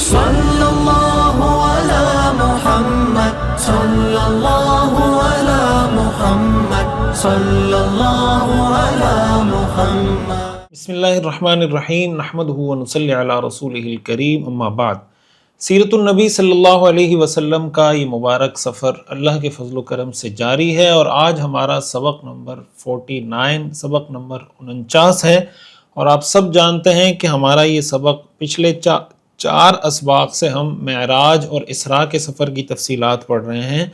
صلی اللہ علی محمد صلی اللہ علی محمد صلی اللہ علی محمد۔ بسم اللہ الرحمن الرحیم، نحمدہ ونصلی علی رسولہ الکریم، اما بعد۔ سیرت النبی صلی اللہ علیہ وسلم کا یہ مبارک سفر اللہ کے فضل و کرم سے جاری ہے، اور آج ہمارا سبق نمبر 49، سبق نمبر 49 ہے۔ اور آپ سب جانتے ہیں کہ ہمارا یہ سبق پچھلے 4 اسباق سے ہم معراج اور اسراء کے سفر کی تفصیلات پڑھ رہے ہیں۔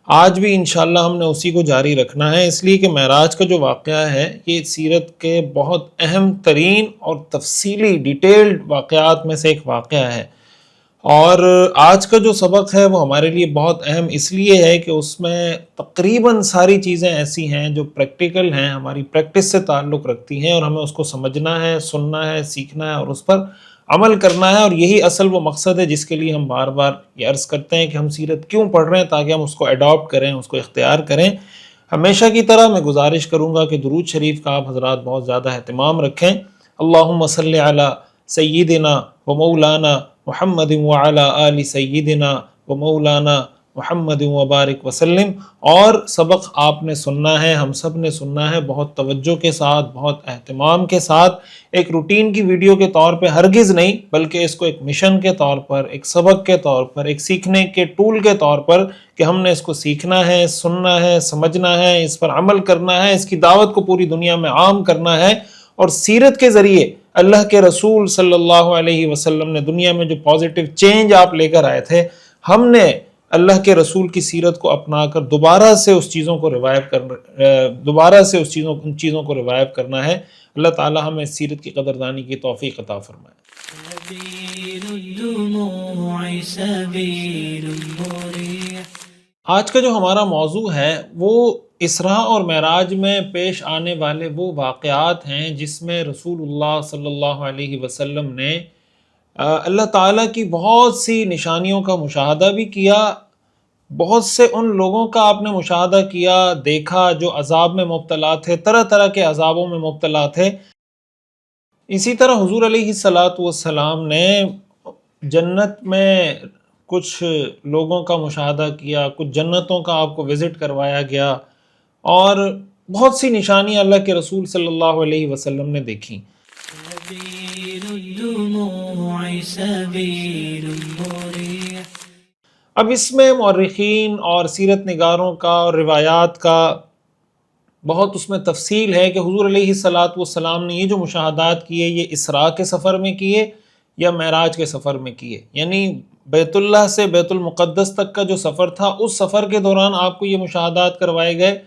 آج بھی انشاءاللہ ہم نے اسی کو جاری رکھنا ہے، اس لیے کہ معراج کا جو واقعہ ہے یہ سیرت کے بہت اہم ترین اور تفصیلی ڈیٹیلڈ واقعات میں سے ایک واقعہ ہے۔ اور آج کا جو سبق ہے وہ ہمارے لیے بہت اہم اس لیے ہے کہ اس میں تقریباً ساری چیزیں ایسی ہیں جو پریکٹیکل ہیں، ہماری پریکٹس سے تعلق رکھتی ہیں، اور ہمیں اس کو سمجھنا ہے، سننا ہے، سیکھنا ہے اور اس پر عمل کرنا ہے۔ اور یہی اصل وہ مقصد ہے جس کے لیے ہم بار بار یہ عرض کرتے ہیں کہ ہم سیرت کیوں پڑھ رہے ہیں، تاکہ ہم اس کو اڈاپٹ کریں، اس کو اختیار کریں۔ ہمیشہ کی طرح میں گزارش کروں گا کہ درود شریف کا آپ حضرات بہت زیادہ اہتمام رکھیں۔ اللہم صلی علی سیدنا و مولانا محمد وعلی آل سیدنا و مولانا محمد وبارک وسلم۔ اور سبق آپ نے سننا ہے، ہم سب نے سننا ہے، بہت توجہ کے ساتھ، بہت اہتمام کے ساتھ، ایک روٹین کی ویڈیو کے طور پہ ہرگز نہیں، بلکہ اس کو ایک مشن کے طور پر، ایک سبق کے طور پر، ایک سیکھنے کے ٹول کے طور پر کہ ہم نے اس کو سیکھنا ہے، سننا ہے، سمجھنا ہے، اس پر عمل کرنا ہے، اس کی دعوت کو پوری دنیا میں عام کرنا ہے۔ اور سیرت کے ذریعے اللہ کے رسول صلی اللہ علیہ وسلم نے دنیا میں جو پازیٹیو چینج آپ لے کر آئے تھے، ہم نے اللہ کے رسول کی سیرت کو اپنا کر دوبارہ سے ان چیزوں کو ریوائیو کرنا ہے۔ اللہ تعالی ہمیں سیرت کی قدردانی کی توفیق عطا فرمائے۔ آج کا جو ہمارا موضوع ہے وہ اسراء اور معراج میں پیش آنے والے وہ واقعات ہیں جس میں رسول اللہ صلی اللہ علیہ وسلم نے اللہ تعالیٰ کی بہت سی نشانیوں کا مشاہدہ بھی کیا، بہت سے ان لوگوں کا آپ نے مشاہدہ کیا، دیکھا جو عذاب میں مبتلا تھے، طرح طرح کے عذابوں میں مبتلا تھے۔ اسی طرح حضور علیہ السلام نے جنت میں کچھ لوگوں کا مشاہدہ کیا، کچھ جنتوں کا آپ کو وزٹ کروایا گیا، اور بہت سی نشانیاں اللہ کے رسول صلی اللہ علیہ وسلم نے دیکھیں۔ اب اس میں مورخین اور سیرت نگاروں کا اور روایات کا بہت اس میں تفصیل ہے کہ حضور علیہ السلام نے یہ جو مشاہدات کیے یہ اسراء کے سفر میں کیے یا معراج کے سفر میں کیے، یعنی بیت اللہ سے بیت المقدس تک کا جو سفر تھا اس سفر کے دوران آپ کو یہ مشاہدات کروائے گئے،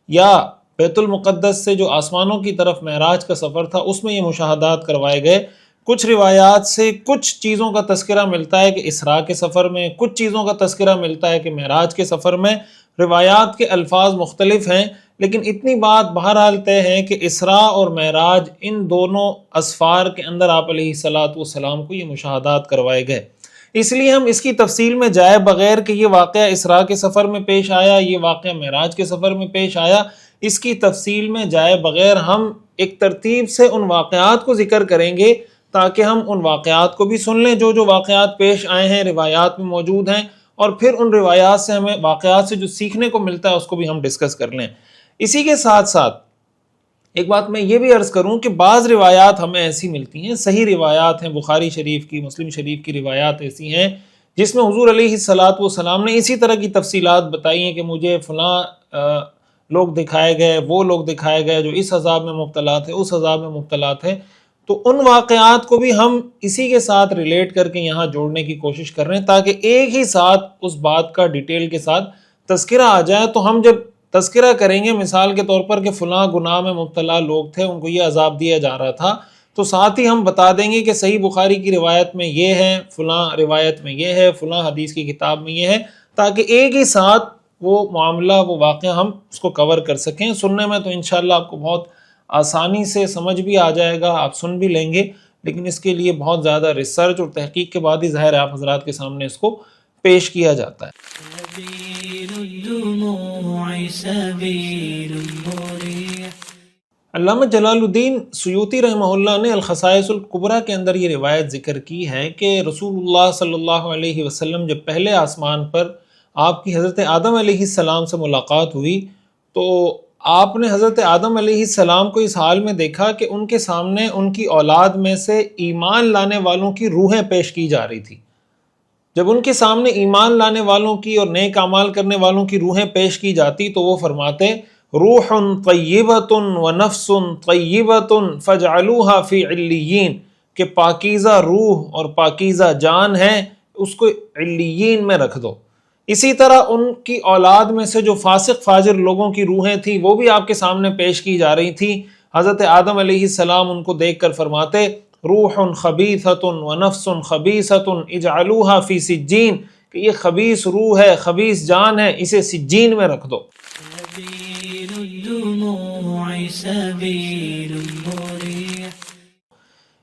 یا بیت المقدس سے جو آسمانوں کی طرف معراج کا سفر تھا اس میں یہ مشاہدات کروائے گئے۔ کچھ روایات سے کچھ چیزوں کا تذکرہ ملتا ہے کہ اسراء کے سفر میں، کچھ چیزوں کا تذکرہ ملتا ہے کہ معراج کے سفر میں۔ روایات کے الفاظ مختلف ہیں، لیکن اتنی بات بہرحال طے ہے کہ اسراء اور معراج ان دونوں اسفار کے اندر آپ علیہ السلام کو یہ مشاہدات کروائے گئے۔ اس لیے ہم اس کی تفصیل میں جائے بغیر کہ یہ واقعہ اسراء کے سفر میں پیش آیا، یہ واقعہ معراج کے سفر میں پیش آیا، اس کی تفصیل میں جائے بغیر ہم ایک ترتیب سے ان واقعات کو ذکر کریں گے تاکہ ہم ان واقعات کو بھی سن لیں جو واقعات پیش آئے ہیں، روایات میں موجود ہیں، اور پھر ان روایات سے ہمیں واقعات سے جو سیکھنے کو ملتا ہے اس کو بھی ہم ڈسکس کر لیں۔ اسی کے ساتھ ساتھ ایک بات میں یہ بھی عرض کروں کہ بعض روایات ہمیں ایسی ملتی ہیں، صحیح روایات ہیں، بخاری شریف کی، مسلم شریف کی روایات ایسی ہیں جس میں حضور علیہ السلام نے اسی طرح کی تفصیلات بتائی ہیں کہ مجھے فلاں لوگ دکھائے گئے، وہ لوگ دکھائے گئے جو اس عذاب میں مبتلا تھے، اس عذاب میں مبتلا تھے۔ تو ان واقعات کو بھی ہم اسی کے ساتھ ریلیٹ کر کے یہاں جوڑنے کی کوشش کر رہے ہیں تاکہ ایک ہی ساتھ اس بات کا ڈیٹیل کے ساتھ تذکرہ آ جائے۔ تو ہم جب تذکرہ کریں گے مثال کے طور پر کہ فلاں گناہ میں مبتلا لوگ تھے، ان کو یہ عذاب دیا جا رہا تھا، تو ساتھ ہی ہم بتا دیں گے کہ صحیح بخاری کی روایت میں یہ ہے، فلاں روایت میں یہ ہے، فلاں حدیث کی کتاب میں یہ ہے، تاکہ ایک ہی ساتھ وہ معاملہ، وہ واقعہ ہم اس کو کور کر سکیں۔ سننے میں تو انشاءاللہ آپ کو بہت آسانی سے سمجھ بھی آ جائے گا، آپ سن بھی لیں گے، لیکن اس کے لیے بہت زیادہ ریسرچ اور تحقیق کے بعد ہی ظاہر ہے آپ حضرات کے سامنے اس کو پیش کیا جاتا ہے۔ علامہ جلال الدین سیوطی رحمہ اللہ نے الخصائص الکبریٰ کے اندر یہ روایت ذکر کی ہے کہ رسول اللہ صلی اللہ علیہ وسلم جب پہلے آسمان پر آپ کی حضرت آدم علیہ السلام سے ملاقات ہوئی تو آپ نے حضرت آدم علیہ السلام کو اس حال میں دیکھا کہ ان کے سامنے ان کی اولاد میں سے ایمان لانے والوں کی روحیں پیش کی جا رہی تھی۔ جب ان کے سامنے ایمان لانے والوں کی اور نیک اعمال کرنے والوں کی روحیں پیش کی جاتی تو وہ فرماتے روح طیبۃ و نفس طیبۃ فاجعلوها فی علیین، کہ پاکیزہ روح اور پاکیزہ جان ہے، اس کو علیین میں رکھ دو۔ اسی طرح ان کی اولاد میں سے جو فاسق فاجر لوگوں کی روحیں تھیں وہ بھی آپ کے سامنے پیش کی جا رہی تھیں۔ حضرت آدم علیہ السلام ان کو دیکھ کر فرماتے روح خبیثۃ و نفس خبیثۃ اجعلوها فی سجین، کہ یہ خبیث روح ہے، خبیث جان ہے، اسے سجین میں رکھ دو۔ سبيل الدموع سبيل مريح۔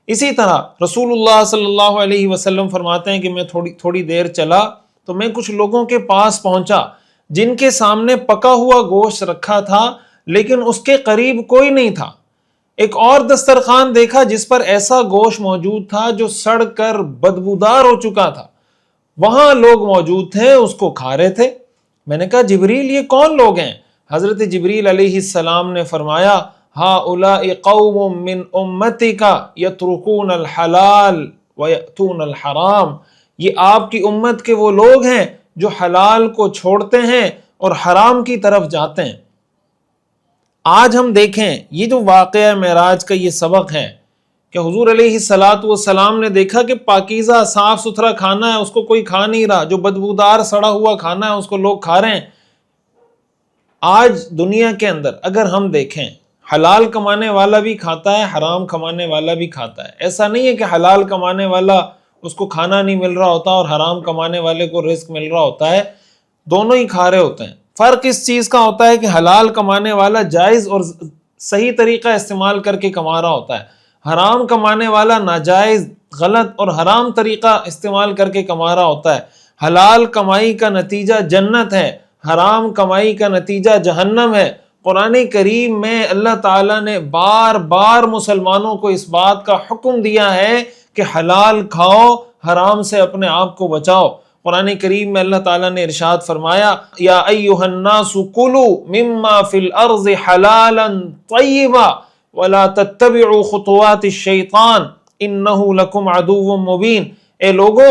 اسی طرح رسول اللہ صلی اللہ علیہ وسلم فرماتے ہیں کہ میں تھوڑی دیر چلا تو میں کچھ لوگوں کے پاس پہنچا جن کے سامنے پکا ہوا گوشت رکھا تھا لیکن اس کے قریب کوئی نہیں تھا۔ ایک اور دسترخوان دیکھا جس پر ایسا گوشت موجود تھا جو سڑ کر بدبودار ہو چکا تھا، وہاں لوگ موجود تھے، اس کو کھا رہے تھے۔ میں نے کہا جبریل یہ کون لوگ ہیں؟ حضرت جبریل علیہ السلام نے فرمایا ہؤلاء قوم من امتک یترکون الحلال ویأتون الحرام، یہ آپ کی امت کے وہ لوگ ہیں جو حلال کو چھوڑتے ہیں اور حرام کی طرف جاتے ہیں۔ آج ہم دیکھیں یہ جو واقعہ معراج کا یہ سبق ہے کہ حضور علیہ السلام نے دیکھا کہ پاکیزہ صاف ستھرا کھانا ہے اس کو کوئی کھا نہیں رہا، جو بدبودار سڑا ہوا کھانا ہے اس کو لوگ کھا رہے ہیں۔ آج دنیا کے اندر اگر ہم دیکھیں حلال کمانے والا بھی کھاتا ہے، حرام کمانے والا بھی کھاتا ہے۔ ایسا نہیں ہے کہ حلال کمانے والا اس کو کھانا نہیں مل رہا ہوتا اور حرام کمانے والے کو رزق مل رہا ہوتا ہے، دونوں ہی کھا رہے ہوتے ہیں۔ فرق اس چیز کا ہوتا ہے کہ حلال کمانے والا جائز اور صحیح طریقہ استعمال کر کے کما رہا ہوتا ہے، حرام کمانے والا ناجائز، غلط اور حرام طریقہ استعمال کر کے کما رہا ہوتا ہے۔ حلال کمائی کا نتیجہ جنت ہے، حرام کمائی کا نتیجہ جہنم ہے۔ قرآن کریم میں اللہ تعالیٰ نے بار بار مسلمانوں کو اس بات کا حکم دیا ہے کہ حلال کھاؤ، حرام سے اپنے آپ کو بچاؤ۔ قرآن کریم میں اللہ تعالیٰ نے ارشاد فرمایا یا ایھا الناس کلوا مما فی الارض حلالا طیبا ولا تتبعوا خطوات الشیطان انہ لکم عدو مبین، اے لوگو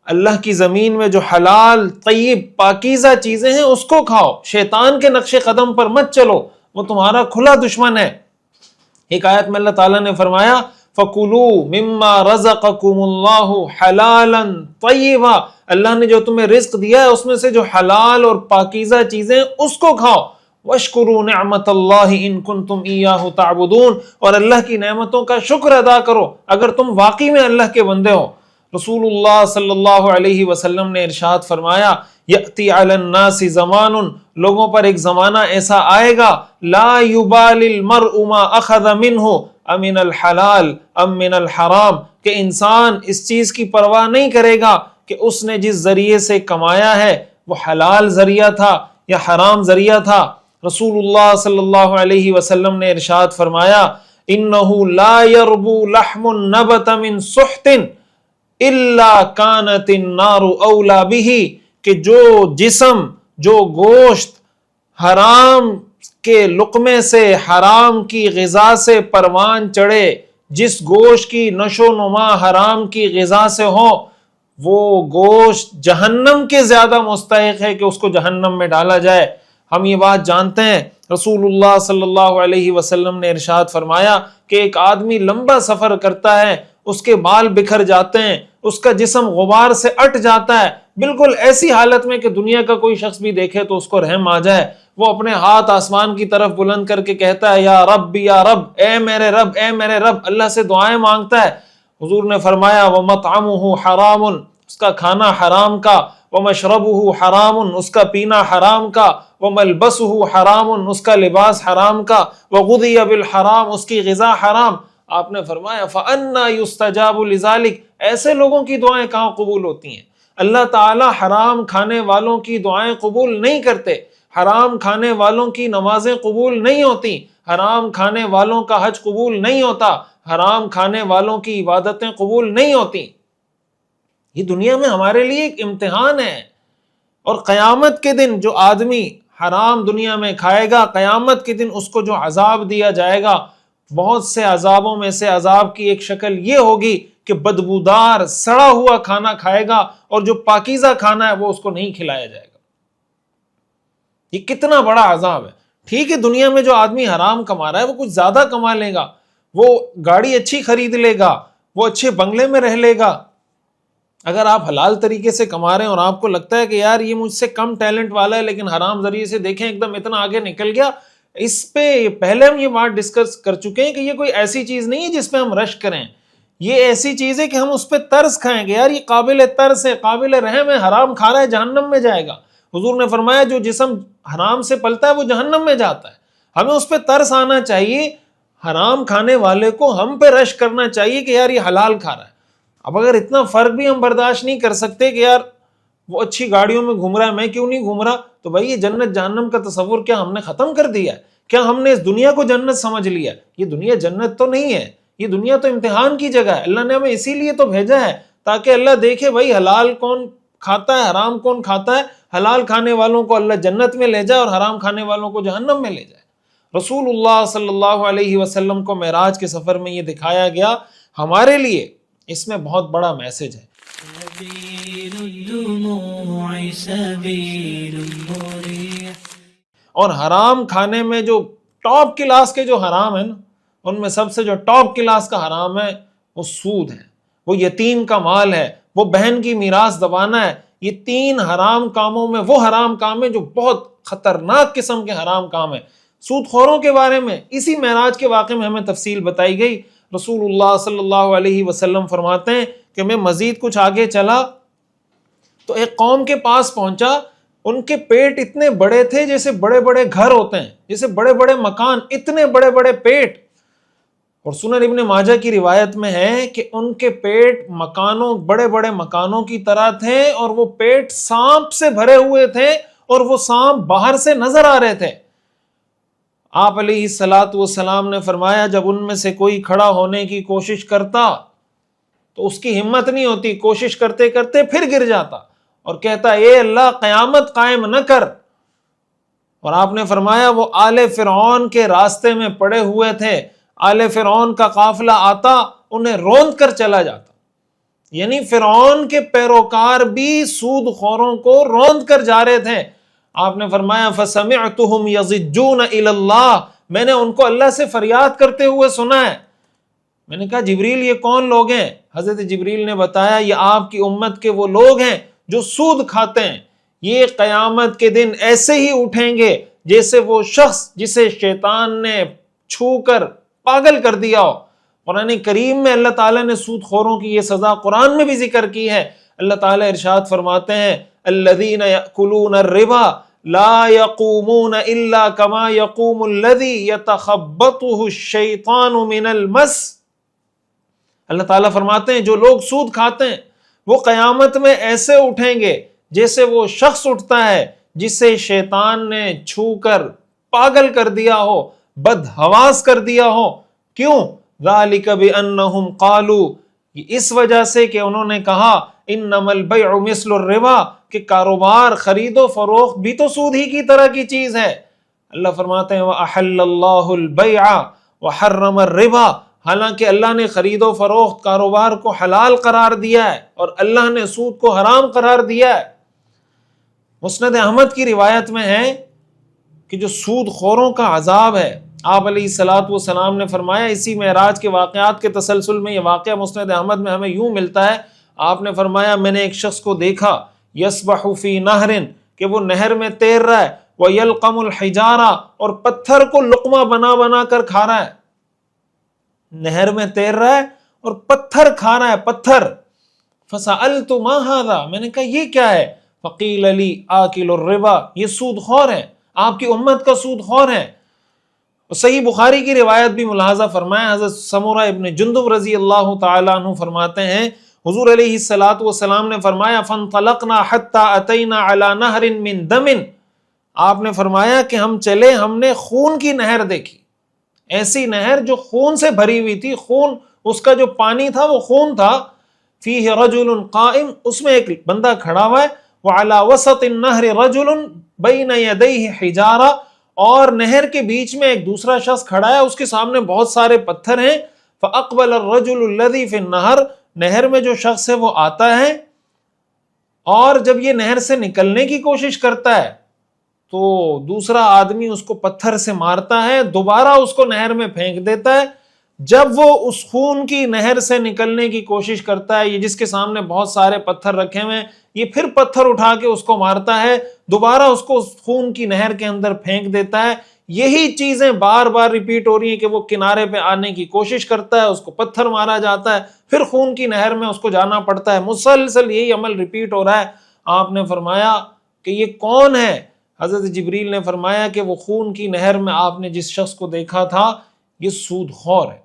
اللہ کی زمین میں جو حلال طیب پاکیزہ چیزیں ہیں اس کو کھاؤ، شیطان کے نقش قدم پر مت چلو، وہ تمہارا کھلا دشمن ہے۔ ایک آیت میں اللہ تعالیٰ نے فرمایا فَكُلُوا مِمَّا رَزَقَكُمُ اللَّهُ حَلَالًا طَيِّبًا، اللہ نے جو تمہیں رزق دیا ہے اس میں سے جو حلال اور پاکیزہ چیزیں اس کو کھاؤ۔ وَاشْكُرُوا نِعْمَةَ اللَّهِ إِن كُنتُمْ إِيَّاهُ تَعْبُدُونَ، اور اللہ کی نعمتوں کا شکر ادا کرو اگر تم واقعی میں اللہ کے بندے ہو۔ رسول اللہ صلی اللہ علیہ وسلم نے ارشاد فرمایا یأتی علی الناس زمان، لوگوں پر ایک زمانہ ایسا آئے گا لا یبالی المرء ما اخذ منہ امن الحلال ام من الحرام، کہ انسان اس چیز کی پرواہ نہیں کرے گا کہ اس نے جس ذریعے سے کمایا ہے وہ حلال ذریعہ تھا یا حرام ذریعہ تھا۔ رسول اللہ صلی اللہ علیہ وسلم نے ارشاد فرمایا انہ لا یربو لحم نبت من سحت الا کانت النار اولا بہ، کہ جو جسم جو گوشت حرام کے لقمے سے حرام کی غذا سے پروان چڑھے، جس گوشت کی نشو نما حرام کی غذا سے ہو، وہ گوشت جہنم کے زیادہ مستحق ہے کہ اس کو جہنم میں ڈالا جائے۔ ہم یہ بات جانتے ہیں، رسول اللہ صلی اللہ علیہ وسلم نے ارشاد فرمایا کہ ایک آدمی لمبا سفر کرتا ہے، اس کے بال بکھر جاتے ہیں، اس کا جسم غبار سے اٹ جاتا ہے، بالکل ایسی حالت میں کہ دنیا کا کوئی شخص بھی دیکھے تو اس کو رحم آ جائے۔ وہ اپنے ہاتھ آسمان کی طرف بلند کر کے کہتا ہے یا رب یا رب، اے میرے رب اے میرے رب، اللہ سے دعائیں مانگتا ہے۔ حضور نے فرمایا وَمَطْعَمُهُ حَرَامٌ، اس کا کھانا حرام کا، وَمَشْرَبُهُ حَرَامٌ، اس کا پینا حرام کا، وَمَلْبَسُهُ حَرَامٌ، اس کا لباس حرام کا، وَغُذِيَ بِالْحَرَامِ، اس کی غذا حرام۔ آپ نے فرمایا فَأَنَّا يُسْتَجَابُ لِذَلِكَ، ایسے لوگوں کی دعائیں کہاں قبول ہوتی ہیں؟ اللہ تعالی حرام کھانے والوں کی دعائیں قبول نہیں کرتے، حرام کھانے والوں کی نمازیں قبول نہیں ہوتی، حرام کھانے والوں کا حج قبول نہیں ہوتا، حرام کھانے والوں کی عبادتیں قبول نہیں ہوتی۔ یہ دنیا میں ہمارے لیے ایک امتحان ہے، اور قیامت کے دن جو آدمی حرام دنیا میں کھائے گا، قیامت کے دن اس کو جو عذاب دیا جائے گا، بہت سے عذابوں میں سے عذاب کی ایک شکل یہ ہوگی کہ بدبودار سڑا ہوا کھانا کھائے گا، اور جو پاکیزہ کھانا ہے وہ اس کو نہیں کھلایا جائے گا۔ یہ کتنا بڑا عذاب ہے۔ ٹھیک ہے، دنیا میں جو آدمی حرام کما رہا ہے وہ کچھ زیادہ کما لے گا، وہ گاڑی اچھی خرید لے گا، وہ اچھے بنگلے میں رہ لے گا۔ اگر آپ حلال طریقے سے کما رہے ہیں اور آپ کو لگتا ہے کہ یار یہ مجھ سے کم ٹیلنٹ والا ہے، لیکن حرام ذریعے سے دیکھیں ایک دم اتنا آگے نکل گیا، اس پہ پہلے ہم یہ بات ڈسکس کر چکے ہیں کہ یہ کوئی ایسی چیز نہیں ہے جس پہ ہم رش کریں، یہ ایسی چیز ہے کہ ہم اس پہ ترس کھائیں گے، یار یہ قابل ترس ہے، قابل رحم ہے، حرام کھا رہا ہے جہنم میں جائے گا۔ حضور نے فرمایا جو جسم حرام سے پلتا ہے وہ جہنم میں جاتا ہے۔ ہمیں اس پہ ترس آنا چاہیے، حرام کھانے والے کو ہم پہ رش کرنا چاہیے کہ یار یہ حلال کھا رہا ہے۔ اب اگر اتنا فرق بھی ہم برداشت نہیں کر سکتے کہ یار وہ اچھی گاڑیوں میں گھوم رہا ہے میں کیوں نہیں گھوم رہا، تو بھائی یہ جنت جہنم کا تصور کیا ہم نے ختم کر دیا ہے؟ کیا ہم نے اس دنیا کو جنت سمجھ لیا؟ یہ دنیا جنت تو نہیں ہے، یہ دنیا تو امتحان کی جگہ ہے۔ اللہ نے ہمیں اسی لیے تو بھیجا ہے تاکہ اللہ دیکھے بھائی حلال کون کھاتا ہے، حرام کون کھاتا ہے۔ حلال کھانے والوں کو اللہ جنت میں لے جائے اور حرام کھانے والوں کو جہنم میں لے جائے۔ رسول اللہ صلی اللہ علیہ وسلم کو معراج کے سفر میں یہ دکھایا گیا، ہمارے لیے اس میں بہت بڑا میسج ہے۔ سبيل الدموع سبيل مريح۔ اور حرام کھانے میں جو ٹاپ کلاس کے جو حرام ہیں نا، ان میں سب سے جو ٹاپ کلاس کا حرام ہے وہ سود ہے، وہ یتیم کا مال ہے، وہ بہن کی میراث دبانا ہے۔ یہ تین حرام کاموں میں وہ حرام کام ہے جو بہت خطرناک قسم کے حرام کام ہے۔ سود خوروں کے بارے میں اسی معراج کے واقعے میں ہمیں تفصیل بتائی گئی۔ رسول اللہ صلی اللہ علیہ وسلم فرماتے ہیں کہ میں مزید کچھ آگے چلا تو ایک قوم کے پاس پہنچا، ان کے پیٹ اتنے بڑے تھے جیسے بڑے بڑے گھر ہوتے ہیں، جیسے بڑے بڑے مکان، اتنے بڑے بڑے پیٹ۔ اور سنن ابن ماجہ کی روایت میں ہے کہ ان کے پیٹ مکانوں، بڑے بڑے مکانوں کی طرح تھے، اور وہ پیٹ سانپ سے بھرے ہوئے تھے، اور وہ سانپ باہر سے نظر آ رہے تھے۔ آپ علیہ الصلاۃ والسلام نے فرمایا جب ان میں سے کوئی کھڑا ہونے کی کوشش کرتا تو اس کی ہمت نہیں ہوتی، کوشش کرتے کرتے پھر گر جاتا اور کہتا اے اللہ قیامت قائم نہ کر۔ اور آپ نے فرمایا وہ آل فرعون کے راستے میں پڑے ہوئے تھے، آل فرعون کا قافلہ آتا انہیں روند کر چلا جاتا، یعنی فرعون کے پیروکار بھی سود خوروں کو روند کر جا رہے تھے۔ آپ نے فرمایا فَسَمِعْتُهُمْ يَضِجُّونَ إِلَى اللَّهِ، میں نے ان کو اللہ سے فریاد کرتے ہوئے سنا ہے۔ میں نے کہا جبریل یہ کون لوگ ہیں؟ حضرت جبریل نے بتایا یہ آپ کی امت کے وہ لوگ ہیں جو سود کھاتے ہیں، یہ قیامت کے دن ایسے ہی اٹھیں گے جیسے وہ شخص جسے شیطان نے چھو کر پاگل کر دیا ہو۔ قرآن کریم میں اللہ تعالیٰ نے سود خوروں کی یہ سزا قرآن میں بھی ذکر کی ہے۔ اللہ تعالیٰ ارشاد فرماتے ہیں الذین یأکلون الربا لا یقومون الا کما یقوم الذی یتخبطہ الشیطان من المس۔ اللہ تعالیٰ فرماتے ہیں جو لوگ سود کھاتے ہیں وہ قیامت میں ایسے اٹھیں گے جیسے وہ شخص اٹھتا ہے جسے شیطان نے چھو کر پاگل کر دیا ہو، بدحواس کر دیا ہو۔ کیوں؟ ذالک بانہم قالوا، اس وجہ سے کہ انہوں نے کہا انما البیع مثل الربا، کہ کاروبار خرید و فروخت بھی تو سود ہی کی طرح کی چیز ہے۔ اللہ فرماتے ہیں وَأَحَلَّ اللَّهُ الْبَيْعَ وَحَرَّمَ الرِّبَا، حالانکہ اللہ نے خرید و فروخت کاروبار کو حلال قرار دیا ہے اور اللہ نے سود کو حرام قرار دیا ہے۔ مسند احمد کی روایت میں ہے کہ جو سود خوروں کا عذاب ہے، آپ علیہ الصلاۃ والسلام نے فرمایا، اسی معراج کے واقعات کے تسلسل میں یہ واقعہ مسند احمد میں ہمیں یوں ملتا ہے، آپ نے فرمایا میں نے ایک شخص کو دیکھا یسبح فی نہر، کہ وہ نہر میں تیر رہا ہے، ویلقم الحجارہ، اور پتھر کو لقمہ بنا بنا کر کھا رہا ہے۔ نہر میں تیر رہا ہے اور پتھر کھا رہا ہے، پتھر۔ فسألت ما ھذا، میں نے کہا یہ کیا ہے؟ فقیل لی آکل الربا، یہ سود خور ہے، آپ کی امت کا سود خور ہے۔ صحیح بخاری کی روایت بھی ملاحظہ فرمائیں، حضرت سمورہ ابن جندب رضی اللہ تعالیٰ عنہ فرماتے ہیں حضور علیہ الصلاۃ والسلام نے فرمایا فانطلقنا حتی اتینا علی نہر من دم، آپ نے فرمایا کہ ہم چلے، ہم نے خون کی نہر دیکھی، ایسی نہر جو خون سے بھری ہوئی تھی، خون اس کا جو پانی تھا وہ خون تھا. فیہ رجل قائم، اس میں ایک بندہ کھڑا ہوا ہے. وعلی وسط النہر رجل بین یدیہ حجارہ، اور نہر کے بیچ میں ایک دوسرا شخص کھڑا ہے، اس کے سامنے بہت سارے پتھر ہیں. فاقبل الرجل الذی فی النہر، نہر میں جو شخص ہے وہ آتا ہے، اور جب یہ نہر سے نکلنے کی کوشش کرتا ہے تو دوسرا آدمی اس کو پتھر سے مارتا ہے، دوبارہ اس کو نہر میں پھینک دیتا ہے. جب وہ اس خون کی نہر سے نکلنے کی کوشش کرتا ہے، یہ جس کے سامنے بہت سارے پتھر رکھے ہوئے ہیں، یہ پھر پتھر اٹھا کے اس کو مارتا ہے، دوبارہ اس کو اس خون کی نہر کے اندر پھینک دیتا ہے. یہی چیزیں بار بار ریپیٹ ہو رہی ہیں کہ وہ کنارے پہ آنے کی کوشش کرتا ہے، اس کو پتھر مارا جاتا ہے، پھر خون کی نہر میں اس کو جانا پڑتا ہے. مسلسل یہی عمل ریپیٹ ہو رہا ہے. آپ نے فرمایا کہ یہ کون ہے؟ حضرت جبریل نے فرمایا کہ وہ خون کی نہر میں آپ نے جس شخص کو دیکھا تھا یہ سود خور ہے.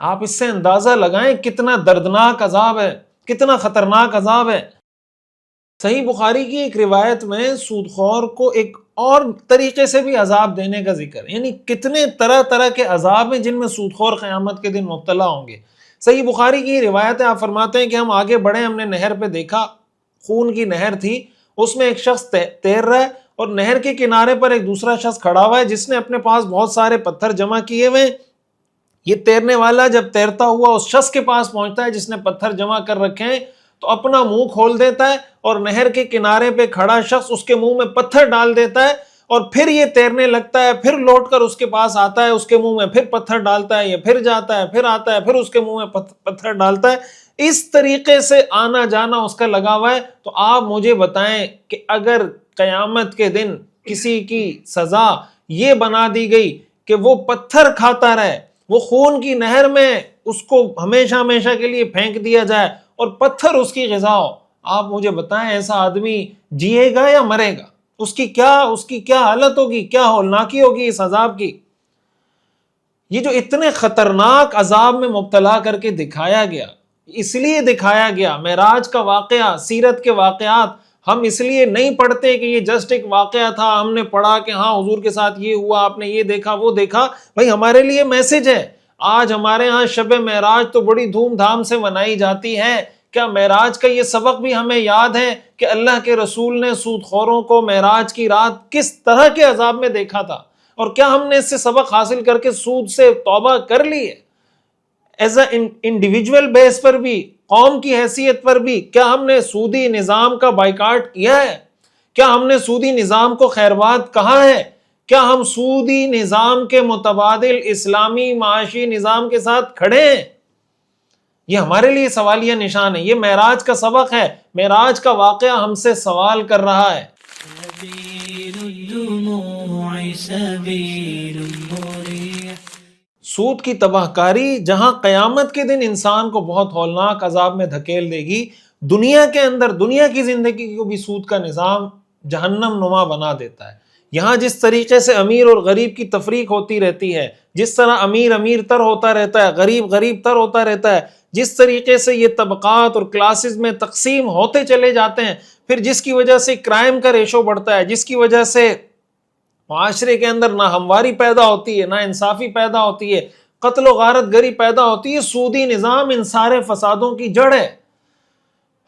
آپ اس سے اندازہ لگائیں کتنا دردناک عذاب ہے، کتنا خطرناک عذاب ہے. صحیح بخاری کی ایک روایت میں سود خور کو ایک اور طریقے سے بھی عذاب دینے کا ذکر ہے، یعنی کتنے طرح طرح کے عذاب ہیں جن میں سود خور قیامت کے دن مبتلا ہوں گے. صحیح بخاری کی روایت ہے، آپ فرماتے ہیں کہ ہم آگے بڑھے، ہم نے نہر پہ دیکھا، خون کی نہر تھی، اس میں ایک شخص تیر رہا ہے، اور نہر کے کنارے پر ایک دوسرا شخص کھڑا ہوا ہے جس نے اپنے پاس بہت سارے پتھر جمع کیے ہوئے. یہ تیرنے والا جب تیرتا ہوا اس شخص کے پاس پہنچتا ہے جس نے پتھر جمع کر رکھے ہیں تو اپنا منہ کھول دیتا ہے، اور نہر کے کنارے پہ کھڑا شخص اس کے منہ میں پتھر ڈال دیتا ہے، اور پھر یہ تیرنے لگتا ہے، پھر لوٹ کر اس کے پاس آتا ہے، اس کے منہ میں پھر پتھر ڈالتا ہے، یہ پھر جاتا ہے، پھر آتا ہے، پھر اس کے منہ میں پتھر ڈالتا ہے. اس طریقے سے آنا جانا اس کا لگا ہوا ہے. تو آپ مجھے بتائیں کہ اگر قیامت کے دن کسی کی سزا یہ بنا دی گئی کہ وہ پتھر کھاتا رہے، وہ خون کی نہر میں اس کو ہمیشہ ہمیشہ کے لیے پھینک دیا جائے اور پتھر اس کی غذا ہو، آپ مجھے بتائیں ایسا آدمی جیے گا یا مرے گا؟ اس کی کیا حالت ہوگی، کیا ہولناکی ہوگی اس عذاب کی. یہ جو اتنے خطرناک عذاب میں مبتلا کر کے دکھایا گیا، اس لیے دکھایا گیا. معراج کا واقعہ، سیرت کے واقعات ہم اس لیے نہیں پڑھتے کہ یہ جسٹ ایک واقعہ تھا، ہم نے پڑھا کہ ہاں حضور کے ساتھ یہ ہوا، آپ نے یہ دیکھا وہ دیکھا. بھائی ہمارے لیے میسج ہے. آج ہمارے ہاں شب معراج تو بڑی دھوم دھام سے منائی جاتی ہے. کیا معراج کا یہ سبق بھی ہمیں یاد ہے کہ اللہ کے رسول نے سود خوروں کو معراج کی رات کس طرح کے عذاب میں دیکھا تھا، اور کیا ہم نے اس سے سبق حاصل کر کے سود سے توبہ کر لی ہے؟ ایز اے انڈیویجول بیس پر بھی، قوم کی حیثیت پر بھی، کیا ہم نے سودی نظام کا بائیکاٹ کیا ہے؟ کیا ہم نے سودی نظام کو خیرباد کہا ہے؟ کیا ہم سودی نظام کے متبادل اسلامی معاشی نظام کے ساتھ کھڑے ہیں؟ یہ ہمارے لیے سوالیہ نشان ہے. یہ معراج کا سبق ہے، معراج کا واقعہ ہم سے سوال کر رہا ہے. سود کی تباہ کاری جہاں قیامت کے دن انسان کو بہت ہولناک عذاب میں دھکیل دے گی، دنیا کے اندر، دنیا کی زندگی کو بھی سود کا نظام جہنم نما بنا دیتا ہے. یہاں جس طریقے سے امیر اور غریب کی تفریق ہوتی رہتی ہے، جس طرح امیر امیر تر ہوتا رہتا ہے، غریب غریب تر ہوتا رہتا ہے، جس طریقے سے یہ طبقات اور کلاسز میں تقسیم ہوتے چلے جاتے ہیں، پھر جس کی وجہ سے کرائم کا ریشو بڑھتا ہے، جس کی وجہ سے معاشرے کے اندر نہ ہمواری پیدا ہوتی ہے، نہ انصافی پیدا ہوتی ہے، قتل و غارت گری پیدا ہوتی ہے. سودی نظام ان سارے فسادوں کی جڑ ہے.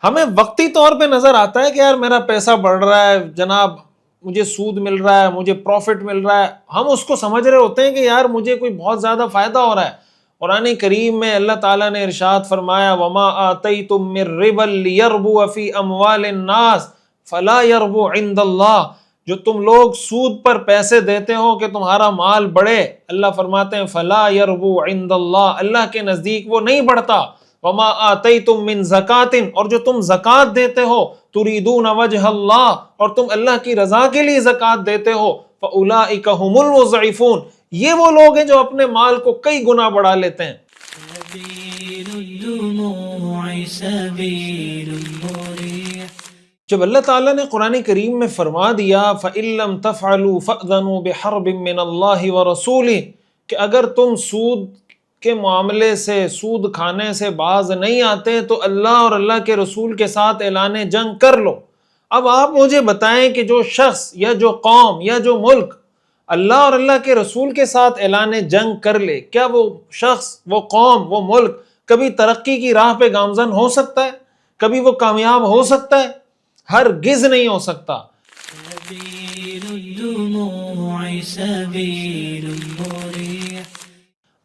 ہمیں وقتی طور پہ نظر آتا ہے کہ یار میرا پیسہ بڑھ رہا ہے جناب، مجھے سود مل رہا ہے، مجھے پروفٹ مل رہا ہے، ہم اس کو سمجھ رہے ہوتے ہیں کہ یار مجھے کوئی بہت زیادہ فائدہ ہو رہا ہے. قرآن کریم میں اللہ تعالیٰ نے ارشاد فرمایا وَمَا آتَيْتُم مِّن رِّبًا لِيَرْبُوَ فِي أَمْوَالِ النَّاسِ فَلَا يَرْبُو عِندَ اللَّهِ، جو تم لوگ سود پر پیسے دیتے ہو کہ تمہارا مال بڑھے، اللہ فرماتے ہیں فَلَا يَرْبُو عِندَ اللَّهِ، اللہ کے نزدیک وہ نہیں بڑھتا. وَمَا آتَيْتُم مِّن زَكَاةٍ، اور جو تم زکوٰۃ دیتے ہو، تُرِيدُونَ وَجْهَ اللَّهِ، اور تم اللہ کی رضا کے لیے زکوٰۃ دیتے ہو، فَأُولَٰئِكَ هُمُ الْمُضْعِفُونَ، یہ وہ لوگ ہیں جو اپنے مال کو کئی گنا بڑھا لیتے ہیں. جب اللہ تعالیٰ نے قرآن کریم میں فرما دیا فَإِن لَّمْ تَفْعَلُوا فَأْذَنُوا بِحَرْبٍ مِّنَ اللَّهِ وَرَسُولِهِ، کہ اگر تم سود کے معاملے سے، سود کھانے سے باز نہیں آتے تو اللہ اور اللہ کے رسول کے ساتھ اعلان جنگ کر لو. اب آپ مجھے بتائیں کہ جو شخص یا جو قوم یا جو ملک اللہ اور اللہ کے رسول کے ساتھ اعلان جنگ کر لے، کیا وہ شخص، وہ قوم، وہ ملک کبھی ترقی کی راہ پہ گامزن ہو سکتا ہے؟ کبھی وہ کامیاب ہو سکتا ہے؟ ہرگز نہیں ہو سکتا۔ سبيل الدموع سبيل مريح۔